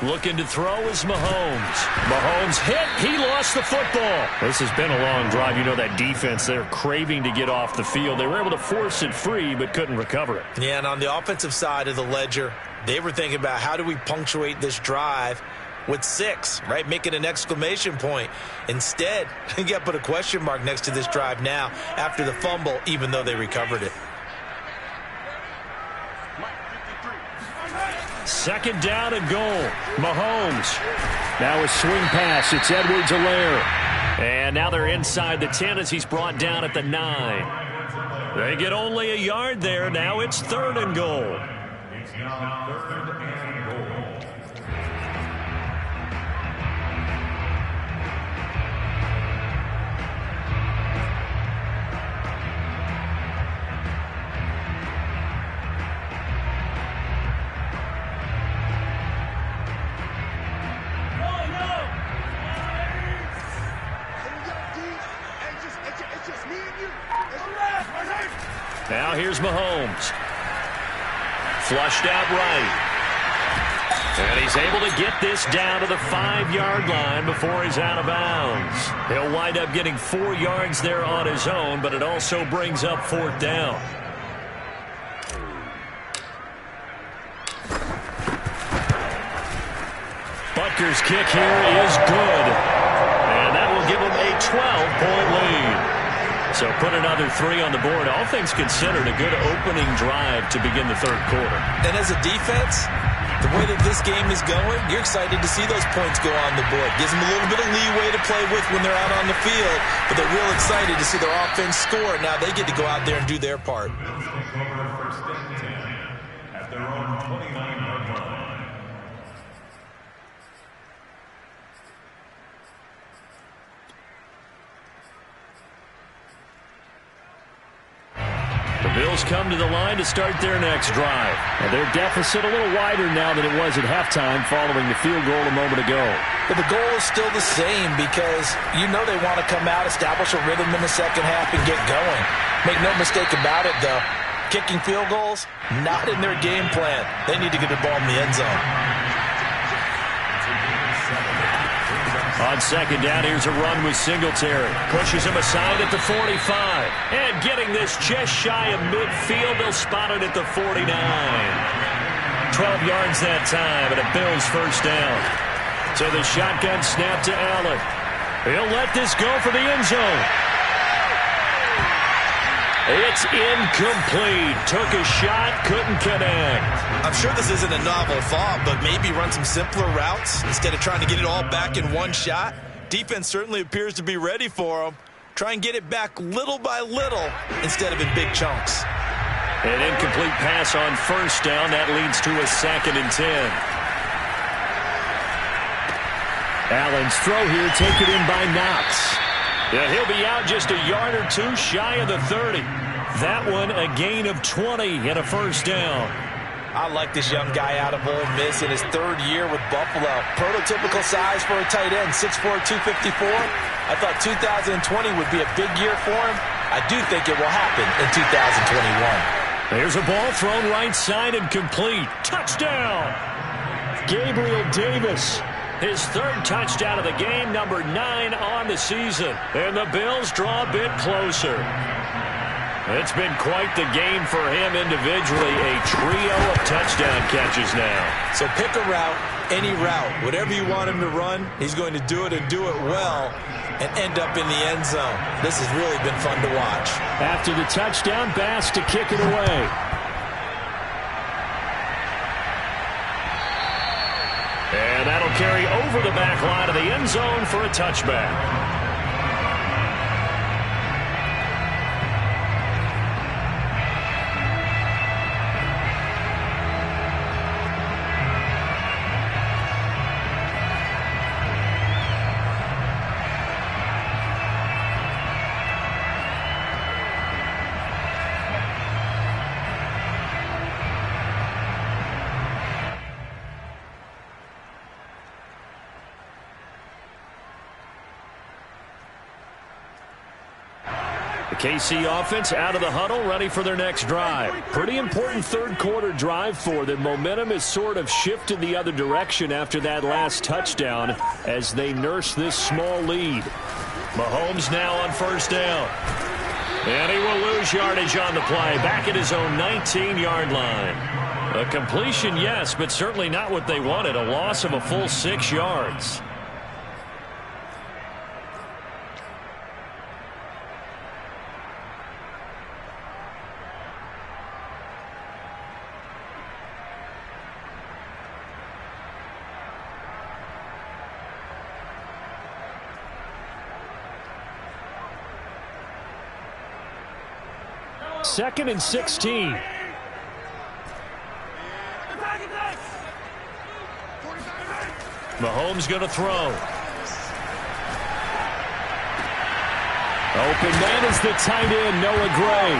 Speaker 3: Looking to throw is Mahomes. Mahomes hit. He lost the football. This has been a long drive. You know that defense, they're craving to get off the field. They were able to force it free, but couldn't recover it.
Speaker 2: Yeah, and on the offensive side of the ledger, they were thinking about how do we punctuate this drive with 6, right? Making an exclamation point. Instead, you got to put a question mark next to this drive now after the fumble, even though they recovered it.
Speaker 3: 2nd down and goal. Mahomes. Now a swing pass. It's Edwards-Helaire. And now they're inside the 10 as he's brought down at the 9. They get only a yard there. Now it's 3rd and goal. It's now 3rd and goal. Now here's Mahomes. Flushed out right. And he's able to get this down to the 5-yard line before he's out of bounds. He'll wind up getting 4 yards there on his own, but it also brings up 4th down. Butker's kick here is good. And that will give him a 12-point lead. So put another 3 on the board. All things considered, a good opening drive to begin the third quarter.
Speaker 2: And as a defense, the way that this game is going, you're excited to see those points go on the board. Gives them a little bit of leeway to play with when they're out on the field, but they're real excited to see their offense score. Now they get to go out there and do their part.
Speaker 3: Bills come to the line to start their next drive. And their deficit a little wider now than it was at halftime following the field goal a moment ago.
Speaker 2: But the goal is still the same because you know they want to come out, establish a rhythm in the second half, and get going. Make no mistake about it, though. Kicking field goals, not in their game plan. They need to get the ball in the end zone.
Speaker 3: On second down, here's a run with Singletary. Pushes him aside at the 45. And getting this just shy of midfield, they'll spot it at the 49. 12 yards that time, and a Bills first down. So the shotgun snap to Allen. He'll let this go for the end zone. It's incomplete. Took a shot, couldn't connect.
Speaker 2: I'm sure this isn't a novel thought, but maybe run some simpler routes instead of trying to get it all back in one shot. Defense certainly appears to be ready for him. Try and get it back little by little instead of in big chunks.
Speaker 3: An incomplete pass on first down. That leads to a 2nd and 10. Allen's throw here taken in by Knox. Yeah, he'll be out just a yard or two shy of the 30. That one a gain of 20 and a first down.
Speaker 2: I like this young guy out of Ole Miss in his 3rd year with Buffalo. Prototypical size for a tight end, 6'4", 254. I thought 2020 would be a big year for him. I do think it will happen in 2021.
Speaker 3: There's a ball thrown right side and complete. Touchdown! Gabriel Davis. His 3rd touchdown of the game, number 9 on the season. And the Bills draw a bit closer. It's been quite the game for him individually. A trio of touchdown catches now.
Speaker 2: So pick a route, any route. Whatever you want him to run, he's going to do it and do it well and end up in the end zone. This has really been fun to watch.
Speaker 3: After the touchdown, Bass to kick it away. And that'll carry over the back line of the end zone for a touchback. KC offense out of the huddle, ready for their next drive. Pretty important 3rd quarter drive for them. Momentum has sort of shifted the other direction after that last touchdown as they nurse this small lead. Mahomes now on first down. And he will lose yardage on the play, back at his own 19-yard line. A completion, yes, but certainly not what they wanted. A loss of a full 6 yards. Second and 16. Mahomes going to throw. Open man is the tight end, Noah Gray.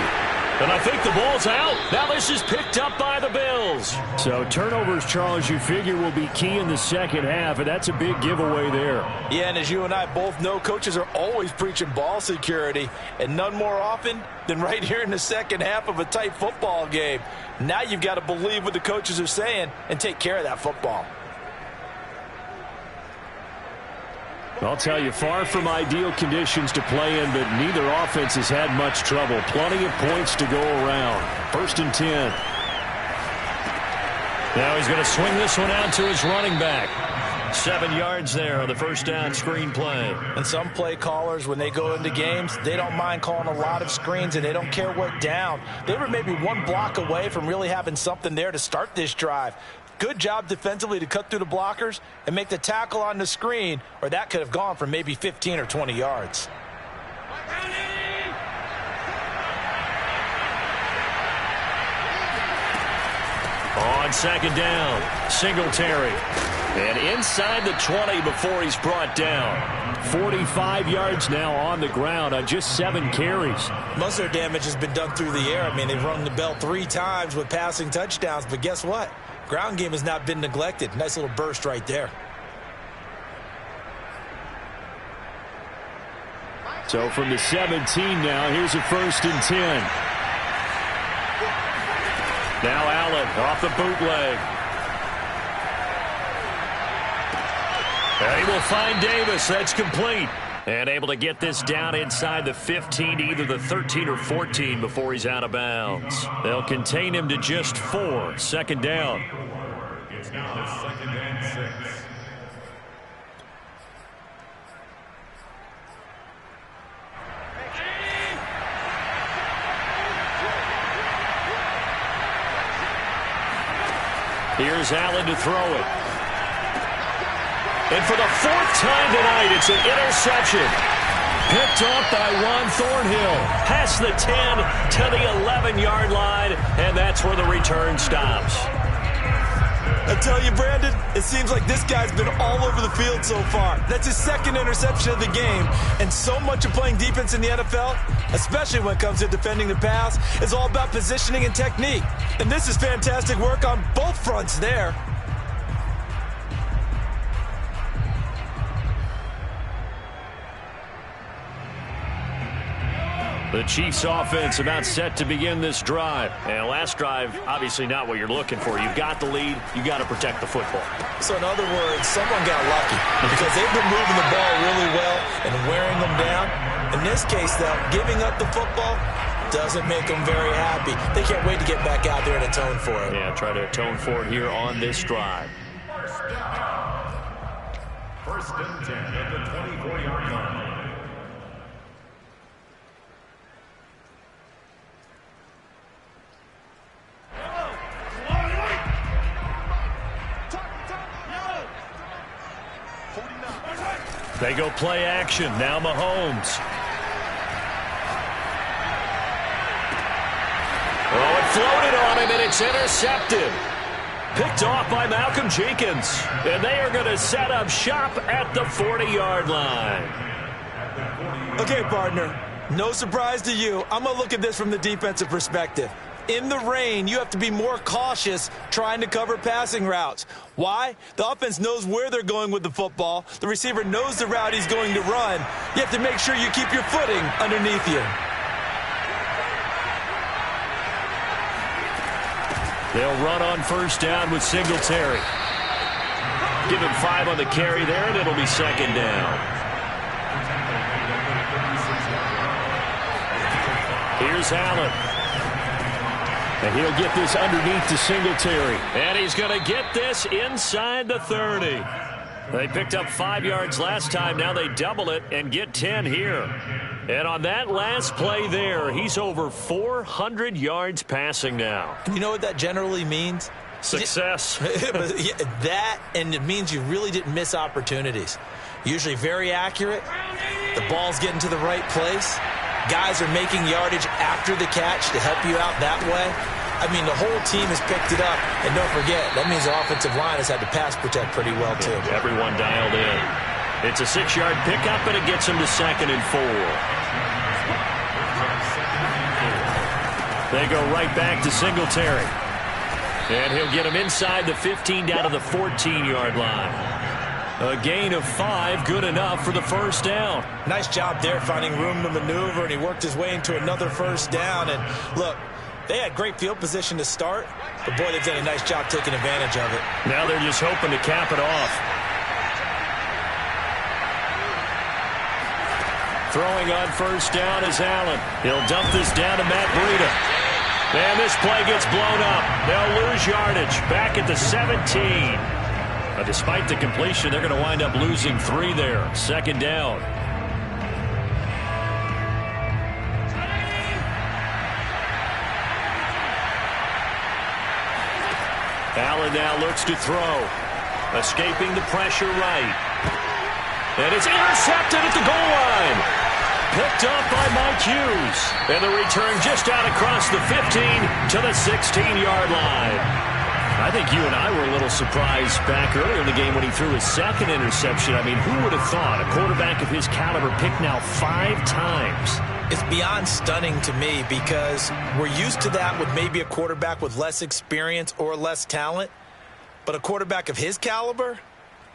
Speaker 3: And I think the ball's out. Now this is picked up by the Bills. So turnovers, Charles, you figure will be key in the second half, and that's a big giveaway there.
Speaker 4: Yeah, and as you and I both know, coaches are always preaching ball security, and none more often than right here in the second half of a tight football game. Now you've got to believe what the coaches are saying and take care of that football.
Speaker 3: I'll tell you, far from ideal conditions to play in, but neither offense has had much trouble. Plenty of points to go around. 1st and 10. Now he's going to swing this one out to his running back. 7 yards there on the first down screen play.
Speaker 2: And some play callers, when they go into games, they don't mind calling a lot of screens, and they don't care what down. They were maybe one block away from really having something there to start this drive. Good job defensively to cut through the blockers and make the tackle on the screen, or that could have gone for maybe 15 or 20 yards.
Speaker 3: On second down, Singletary.
Speaker 1: And inside the 20 before he's brought down.
Speaker 3: 45 yards now on the ground on just 7 carries.
Speaker 2: Most of their damage has been done through the air. I mean, they've rung the bell 3 times with passing touchdowns, but guess what? Ground game has not been neglected. Nice little burst right there.
Speaker 3: So from the 17 now, here's a 1st and 10. Now Allen off the bootleg.
Speaker 1: And he will find Davis. That's complete. And able to get this down inside the 15 to either the 13 or 14 before he's out of bounds. They'll contain him to just 4. 2nd down.
Speaker 5: It's now 2nd and 6.
Speaker 1: Here's Allen to throw it. And for the 4th time tonight, it's an interception. Picked off by Juan Thornhill. Past the 10 to the 11-yard line, and that's where the return stops.
Speaker 4: I tell you, Brandon, it seems like this guy's been all over the field so far. That's his 2nd interception of the game. And so much of playing defense in the NFL, especially when it comes to defending the pass, is all about positioning and technique. And this is fantastic work on both fronts there.
Speaker 1: The Chiefs offense about set to begin this drive. And last drive, obviously not what you're looking for. You've got the lead. You've got to protect the football.
Speaker 2: So in other words, someone got lucky because they've been moving the ball really well and wearing them down. In this case, though, giving up the football doesn't make them very happy. They can't wait to get back out there and atone for it.
Speaker 1: Yeah, try to atone for it here on this drive.
Speaker 5: 1st and 10 at the 24-yard line.
Speaker 1: They go play action. Now Mahomes. Oh, it floated on him, and it's intercepted. Picked off by Malcolm Jenkins. And they are going to set up shop at the 40-yard line.
Speaker 4: Okay, partner, no surprise to you. I'm going to look at this from the defensive perspective. In the rain, you have to be more cautious trying to cover passing routes. Why? The offense knows where they're going with the football. The receiver knows the route he's going to run. You have to make sure you keep your footing underneath you.
Speaker 1: They'll run on 1st down with Singletary. Give him 5 on the carry there, and it'll be 2nd down. Here's Allen. And he'll get this underneath to Singletary. And he's going to get this inside the 30. They picked up 5 yards last time. Now they double it and get 10 here. And on that last play there, he's over 400 yards passing now.
Speaker 2: You know what that generally means?
Speaker 1: Success.
Speaker 2: That, and it means you really didn't miss opportunities. Usually very accurate. The ball's getting to the right place. Guys are making yardage after the catch to help you out that way. I mean, the whole team has picked it up. And don't forget, that means the offensive line has had to pass protect pretty well, too.
Speaker 1: Everyone dialed in. It's a 6-yard pickup, and it gets him to 2nd and 4. They go right back to Singletary. And he'll get him inside the 15 down to the 14-yard line. A gain of 5, good enough for the 1st down.
Speaker 2: Nice job there finding room to maneuver, and he worked his way into another 1st down. And look, they had great field position to start, but boy, they've done a nice job taking advantage of it.
Speaker 1: Now they're just hoping to cap it off. Throwing on 1st down is Allen. He'll dump this down to Matt Breida. And this play gets blown up. They'll lose yardage back at the 17. Despite the completion, they're going to wind up losing 3 there. 2nd down. Allen now looks to throw. Escaping the pressure right. And it's intercepted at the goal line. Picked up by Mike Hughes. And the return just out across the 15 to the 16-yard line.
Speaker 3: I think you and I were a little surprised back earlier in the game when he threw his second interception. I mean, who would have thought a quarterback of his caliber picked now 5 times?
Speaker 2: It's beyond stunning to me because we're used to that with maybe a quarterback with less experience or less talent. But a quarterback of his caliber,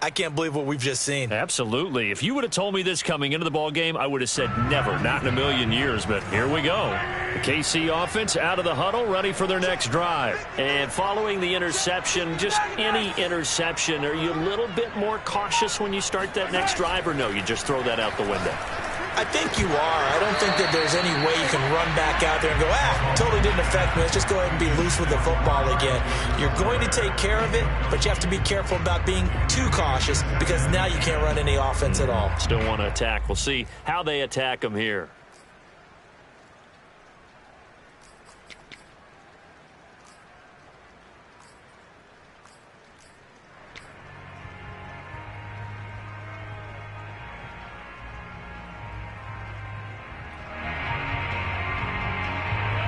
Speaker 2: I can't believe what we've just seen.
Speaker 3: Absolutely. If you would have told me this coming into the ball game, I would have said never, not in a million years. But here we go. The KC offense out of the huddle, ready for their next drive. And following the interception, just any interception, are you a little bit more cautious when you start that next drive, or no, you just throw that out the window?
Speaker 2: I think you are. I don't think that there's any way you can run back out there and go, totally didn't affect me. Let's just go ahead and be loose with the football again. You're going to take care of it, but you have to be careful about being too cautious because now you can't run any offense at all.
Speaker 3: Still want to attack. We'll see how they attack them here.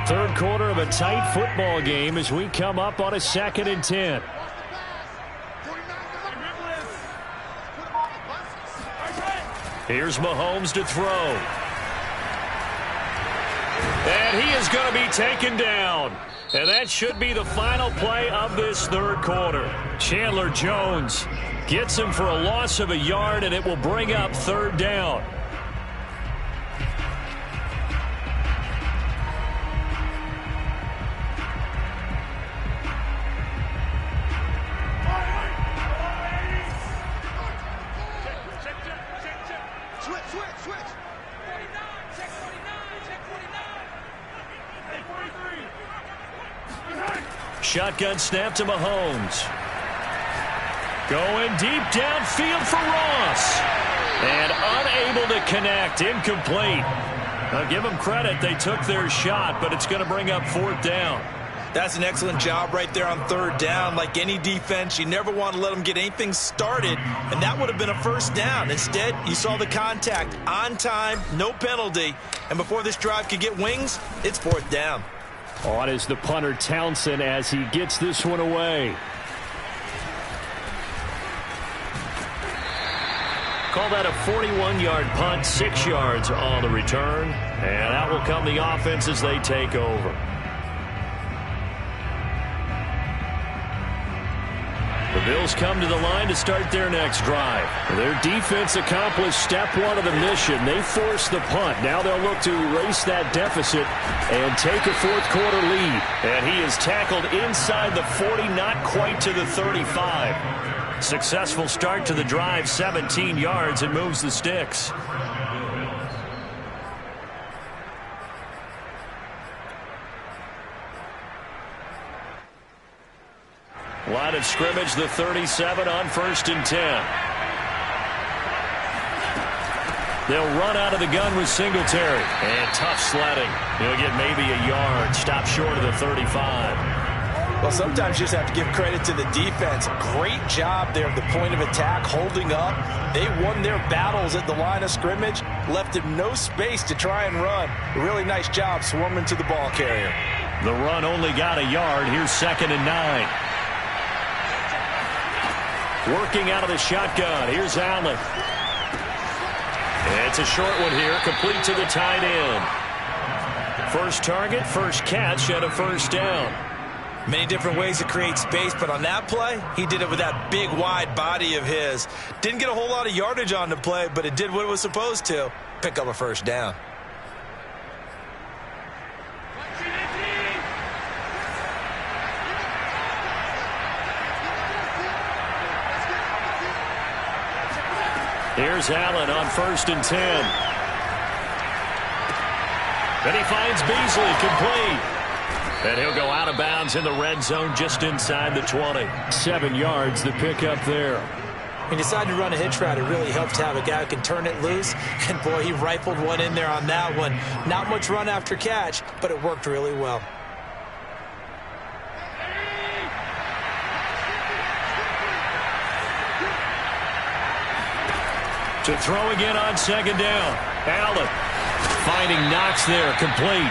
Speaker 3: Third quarter of a tight football game as we come up on a 2nd and 10. Here's Mahomes to throw. And he is going to be taken down. And that should be the final play of this third quarter. Chandler Jones gets him for a loss of a yard, and it will bring up 3rd down. Shotgun snap to Mahomes. Going deep downfield for Ross. And unable to connect. Incomplete. I'll give them credit. They took their shot, but it's going to bring up 4th down.
Speaker 2: That's an excellent job right there on 3rd down. Like any defense, you never want to let them get anything started, and that would have been a 1st down. Instead, you saw the contact on time, no penalty, and before this drive could get wings, it's 4th down.
Speaker 3: On is the punter Townsend as he gets this one away. Call that a 41-yard punt, 6 yards on the return. And out will come the offense as they take over. The Bills come to the line to start their next drive. Their defense accomplished step 1 of the mission. They forced the punt. Now they'll look to erase that deficit and take a 4th quarter lead. And he is tackled inside the 40, not quite to the 35. Successful start to the drive, 17 yards, and moves the sticks. Line of scrimmage, the 37 on 1st and 10. They'll run out of the gun with Singletary. And tough sledding. He'll get maybe a yard. Stop short of the 35.
Speaker 2: Well, sometimes you just have to give credit to the defense. Great job there at the point of attack, holding up. They won their battles at the line of scrimmage, left him no space to try and run. A really nice job swarming to the ball carrier.
Speaker 3: The run only got a yard. Here's 2nd and 9. Working out of the shotgun. Here's Allen. It's a short one here, complete to the tight end. First target, first catch, and a 1st down.
Speaker 2: Many different ways to create space, but on that play, he did it with that big, wide body of his. Didn't get a whole lot of yardage on the play, but it did what it was supposed to. Pick up a 1st down.
Speaker 3: Here's Allen on 1st and 10. Then he finds Beasley, complete. And he'll go out of bounds in the red zone just inside the 20. 7 yards, the pickup there.
Speaker 2: He decided to run a hitch route. It really helps to have a guy who can turn it loose. And, boy, he rifled one in there on that one. Not much run after catch, but it worked really well.
Speaker 3: To throw again on 2nd down. Allen finding Knox there, complete.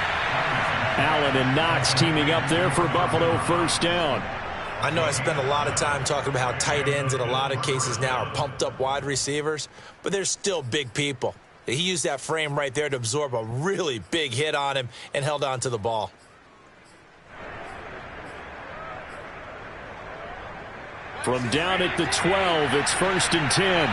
Speaker 3: Allen and Knox teaming up there for Buffalo 1st down.
Speaker 2: I know I spend a lot of time talking about how tight ends in a lot of cases now are pumped up wide receivers, but they're still big people. He used that frame right there to absorb a really big hit on him and held on to the ball.
Speaker 3: From down at the 12, it's 1st and 10.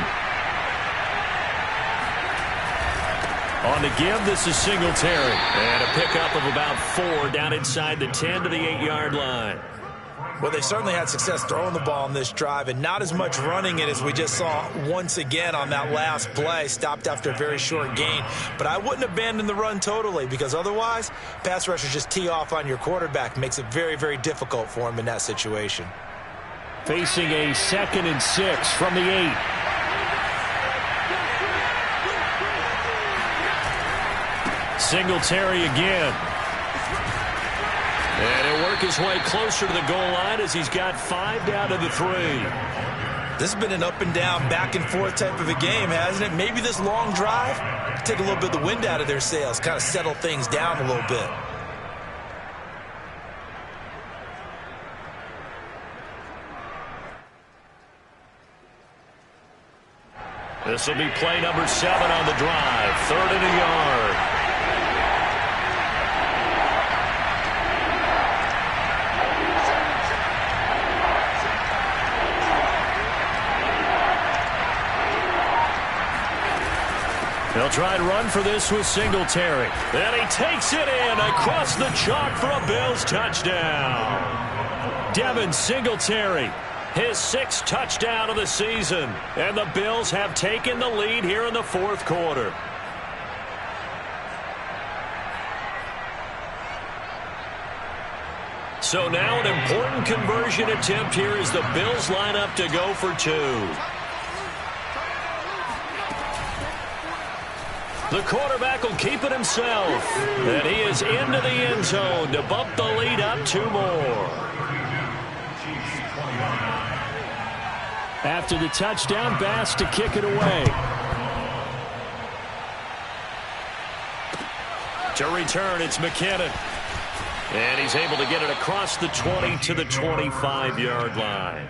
Speaker 3: On the give, this is Singletary. And a pickup of about 4 down inside the 10 to the 8-yard line.
Speaker 2: Well, they certainly had success throwing the ball on this drive and not as much running it as we just saw once again on that last play. Stopped after a very short gain. But I wouldn't abandon the run totally because otherwise, pass rushers just tee off on your quarterback. Makes it very, very difficult for him in that situation.
Speaker 3: Facing a 2nd and 6 from the 8. Singletary again. And he'll work his way closer to the goal line as he's got 5 down to the 3.
Speaker 2: This has been an up and down, back and forth type of a game, hasn't it? Maybe this long drive take a little bit of the wind out of their sails, kind of settle things down a little bit.
Speaker 3: This will be play number 7 on the drive. 3rd and a yard. They'll try and run for this with Singletary. And he takes it in across the chalk for a Bills touchdown. Devin Singletary, his 6th touchdown of the season. And the Bills have taken the lead here in the 4th quarter. So now an important conversion attempt here as the Bills line up to go for 2. The quarterback will keep it himself. And he is into the end zone to bump the lead up 2 more. After the touchdown, Bass to kick it away. To return, it's McKinnon. And he's able to get it across the 20 to the 25-yard line.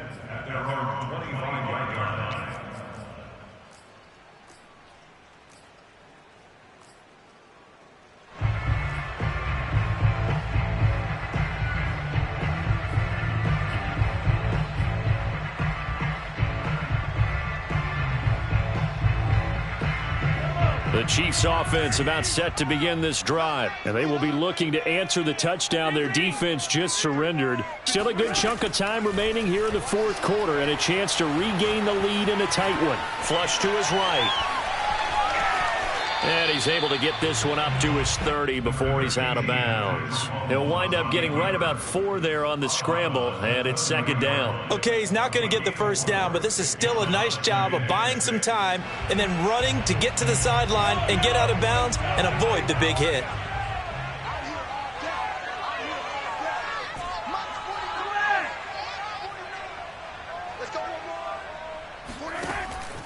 Speaker 3: The Chiefs offense about set to begin this drive, and they will be looking to answer the touchdown their defense just surrendered. Still a good chunk of time remaining here in the 4th quarter and a chance to regain the lead in a tight one. Flush to his right. And he's able to get this one up to his 30 before he's out of bounds. He'll wind up getting right about 4 there on the scramble, and it's 2nd down.
Speaker 2: Okay, he's not going to get the 1st down, but this is still a nice job of buying some time and then running to get to the sideline and get out of bounds and avoid the big hit.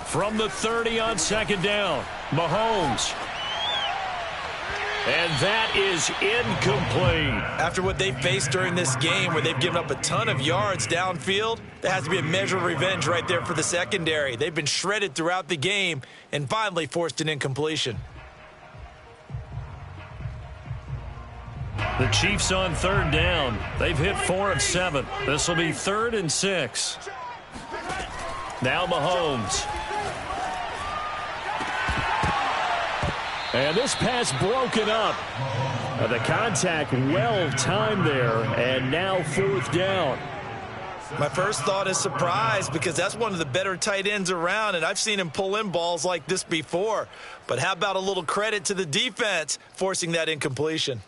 Speaker 3: From the 30 on 2nd down, Mahomes. And that is incomplete.
Speaker 2: After what they faced during this game where they've given up a ton of yards downfield, there has to be a measure of revenge right there for the secondary. They've been shredded throughout the game and finally forced an incompletion.
Speaker 3: The Chiefs on 3rd down. They've hit 4 of 7. This will be 3rd and 6. Now Mahomes. And this pass broken up. The contact well timed there, and now 4th down.
Speaker 2: My first thought is surprise because that's one of the better tight ends around, and I've seen him pull in balls like this before. But how about a little credit to the defense forcing that incompletion?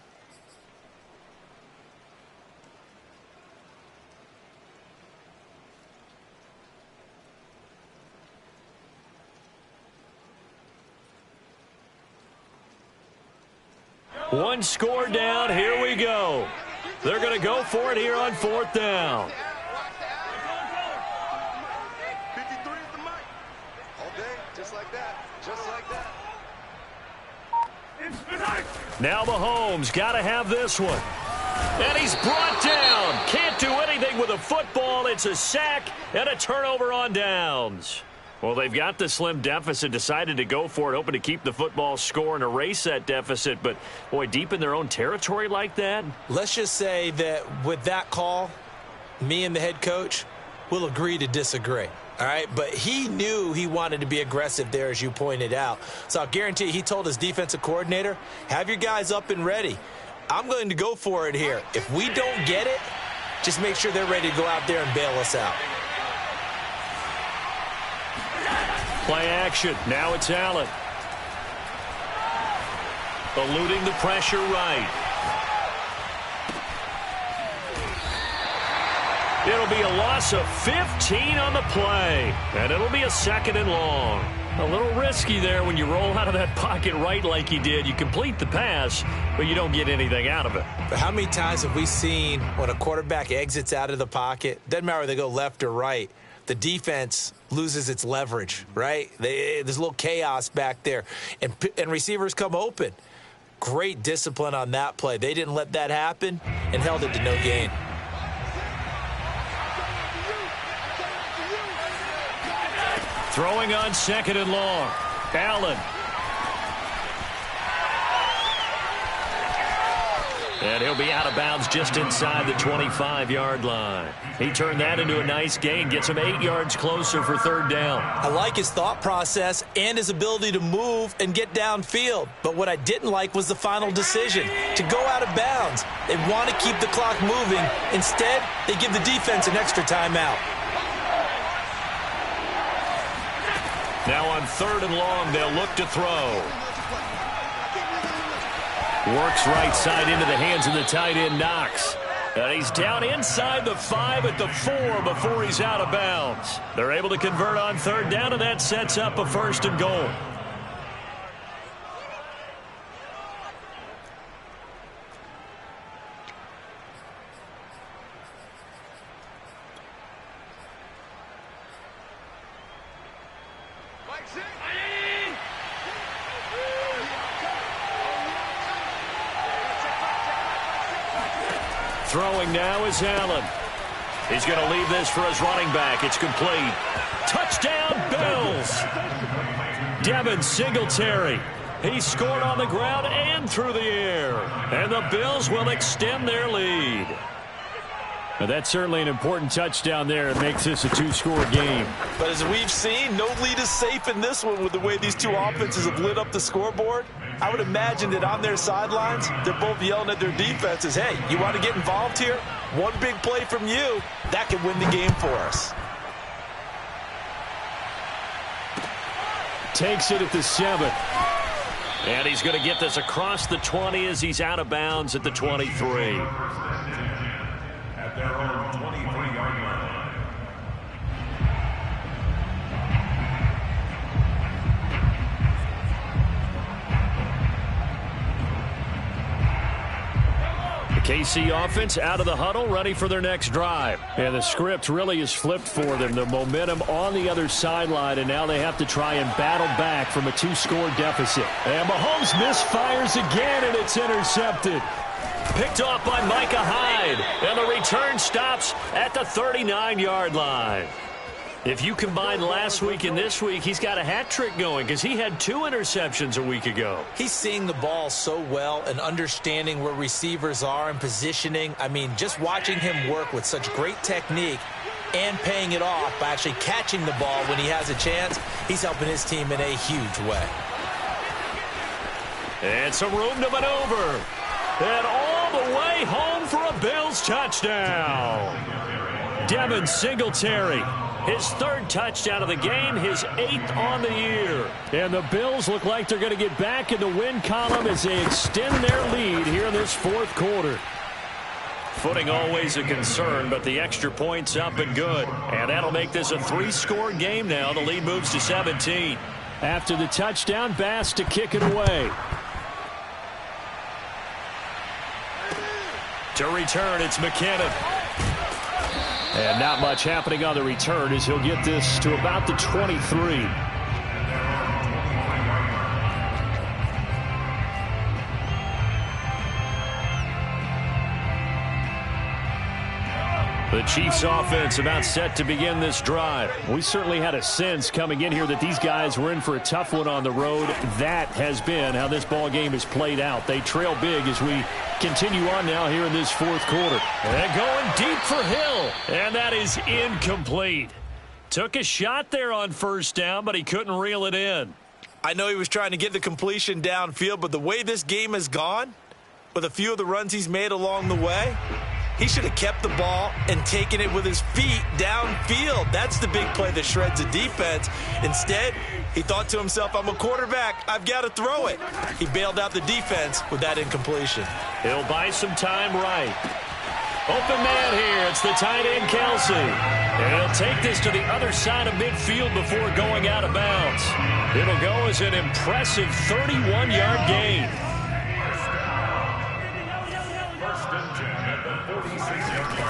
Speaker 3: One score down. Here we go. They're going to go for it here on 4th down.
Speaker 6: 53 is the mic. All day, just like that. Just like that.
Speaker 3: Now Mahomes got to have this one.
Speaker 1: And he's brought down. Can't do anything with a football. It's a sack and a turnover on downs. Well, they've got the slim deficit, decided to go for it, hoping to keep the football score and erase that deficit. But, boy, deep in their own territory like that.
Speaker 2: Let's just say that with that call, me and the head coach will agree to disagree. All right, but he knew he wanted to be aggressive there, as you pointed out. So I'll guarantee you, he told his defensive coordinator, have your guys up and ready. I'm going to go for it here. If we don't get it, just make sure they're ready to go out there and bail us out.
Speaker 1: Play action. Now it's Allen. Eluding the pressure right. It'll be a loss of 15 on the play, and it'll be a 2nd and long. A little risky there when you roll out of that pocket right like you did. You complete the pass, but you don't get anything out of it.
Speaker 2: But how many times have we seen when a quarterback exits out of the pocket, doesn't matter whether they go left or right, the defense loses its leverage, right? There's a little chaos back there, and receivers come open. Great discipline on that play. They didn't let that happen and held it to no gain.
Speaker 1: Throwing on 2nd and long. Allen. And he'll be out of bounds just inside the 25-yard line. He turned that into a nice gain, gets him 8 yards closer for 3rd down.
Speaker 2: I like his thought process and his ability to move and get downfield. But what I didn't like was the final decision, to go out of bounds. They want to keep the clock moving. Instead, they give the defense an extra timeout.
Speaker 1: Now on 3rd and long, they'll look to throw. Works right side into the hands of the tight end, Knox. And he's down inside the 5 at the 4 before he's out of bounds. They're able to convert on 3rd down, and that sets up a 1st and goal. Throwing now is Allen. He's going to leave this for his running back. It's complete. Touchdown, Bills. Devin Singletary. He scored on the ground and through the air. And the Bills will extend their lead.
Speaker 3: Now that's certainly an important touchdown there. It makes this a 2-score game.
Speaker 4: But as we've seen, no lead is safe in this one with the way these two offenses have lit up the scoreboard. I would imagine that on their sidelines, they're both yelling at their defenses, hey, you want to get involved here? One big play from you, that could win the game for us.
Speaker 3: Takes it at the 7.
Speaker 1: And he's going to get this across the 20 as he's out of bounds at the 23.
Speaker 5: At their own 23-yard line.
Speaker 1: KC offense out of the huddle, ready for their next drive.
Speaker 3: And the script really is flipped for them. The momentum on the other sideline, and now they have to try and battle back from a 2-score deficit. And Mahomes misfires again, and it's intercepted.
Speaker 1: Picked off by Micah Hyde, and the return stops at the 39-yard line. If you combine last week and this week, he's got a hat trick going because he had 2 interceptions a week ago.
Speaker 2: He's seeing the ball so well and understanding where receivers are and positioning. I mean, just watching him work with such great technique and paying it off by actually catching the ball when he has a chance, he's helping his team in a huge way.
Speaker 1: And some room to maneuver. And all the way home for a Bills touchdown. Devin Singletary. His 3rd touchdown of the game, his 8th on the year.
Speaker 3: And the Bills look like they're going to get back in the win column as they extend their lead here in this 4th quarter.
Speaker 1: Footing always a concern, but the extra point's up and good. And that'll make this a 3-score game now. The lead moves to 17.
Speaker 3: After the touchdown, Bass to kick it away.
Speaker 1: To return, it's McKinnon.
Speaker 3: And not much happening on the return as he'll get this to about the 23.
Speaker 1: The Chiefs offense about set to begin this drive.
Speaker 3: We certainly had a sense coming in here that these guys were in for a tough one on the road. That has been how this ball game has played out. They trail big as we continue on now here in this fourth quarter.
Speaker 1: And going deep for Hill. And that is incomplete. Took a shot there on first down, but he couldn't reel it in.
Speaker 4: I know he was trying to get the completion downfield, but the way this game has gone, with a few of the runs he's made along the way, he should have kept the ball and taken it with his feet downfield. That's the big play that shreds a defense. Instead, he thought to himself, I'm a quarterback. I've got to throw it. He bailed out the defense with that incompletion.
Speaker 1: He'll buy some time right. Open man here. It's the tight end, Kelsey. And he'll take this to the other side of midfield before going out of bounds. It'll go as an impressive 31-yard gain.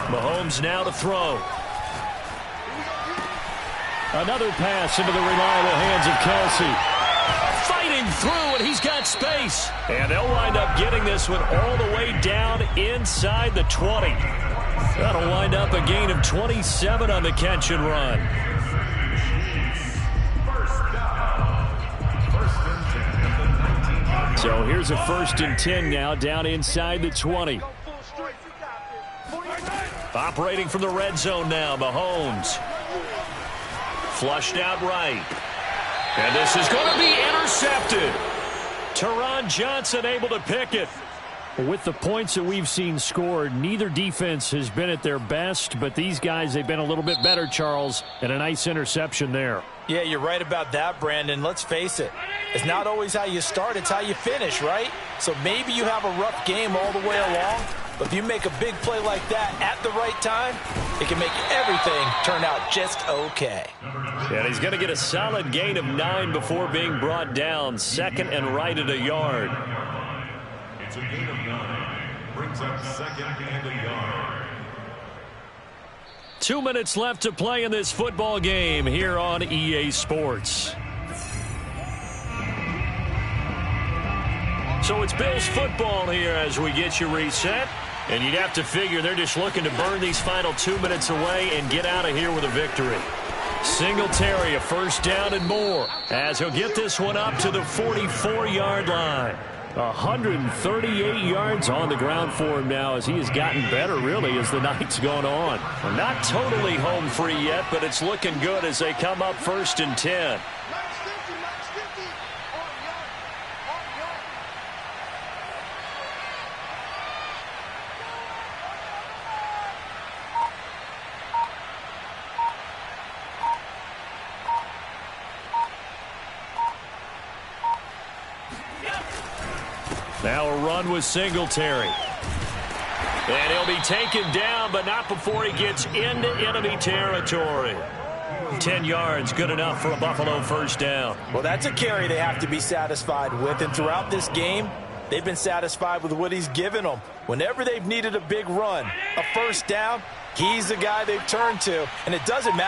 Speaker 1: Mahomes now to throw.
Speaker 3: Another pass into the reliable hands of Kelsey.
Speaker 1: Fighting through, and he's got space. And they'll wind up getting this one all the way down inside the 20. That'll wind up a gain of 27 on the catch and run.
Speaker 3: So here's a 1st and 10 now down inside the 20.
Speaker 1: Operating from the red zone now, Mahomes. Flushed out right. And this is going to be intercepted. Taron Johnson able to pick it.
Speaker 3: With the points that we've seen scored, neither defense has been at their best, but these guys, they've been a little bit better, Charles, and a nice interception there.
Speaker 4: Yeah, you're right about that, Brandon. Let's face it. It's not always how you start, it's how you finish, right? So maybe you have a rough game all the way along, but if you make a big play like that at the right time, it can make everything turn out just okay.
Speaker 1: And he's going to get a solid gain of 9 before being brought down. 2nd and right at a yard.
Speaker 5: It's a gain of 9. Brings up 2nd and a yard.
Speaker 1: 2 minutes left to play in this football game here on EA Sports. So it's Bills football here as we get you reset. And you'd have to figure they're just looking to burn these final 2 minutes away and get out of here with a victory. Singletary, a 1st down and more, as he'll get this one up to the 44-yard line.
Speaker 3: 138 yards on the ground for him now as he has gotten better, really, as the night's gone on.
Speaker 1: Well, not totally home free yet, but it's looking good as they come up 1st and 10. Now a run with Singletary. And he'll be taken down, but not before he gets into enemy territory. 10 yards, good enough for a Buffalo 1st down.
Speaker 4: Well, that's a carry they have to be satisfied with. And throughout this game, they've been satisfied with what he's given them. Whenever they've needed a big run, a 1st down, he's the guy they've turned to. And it doesn't matter.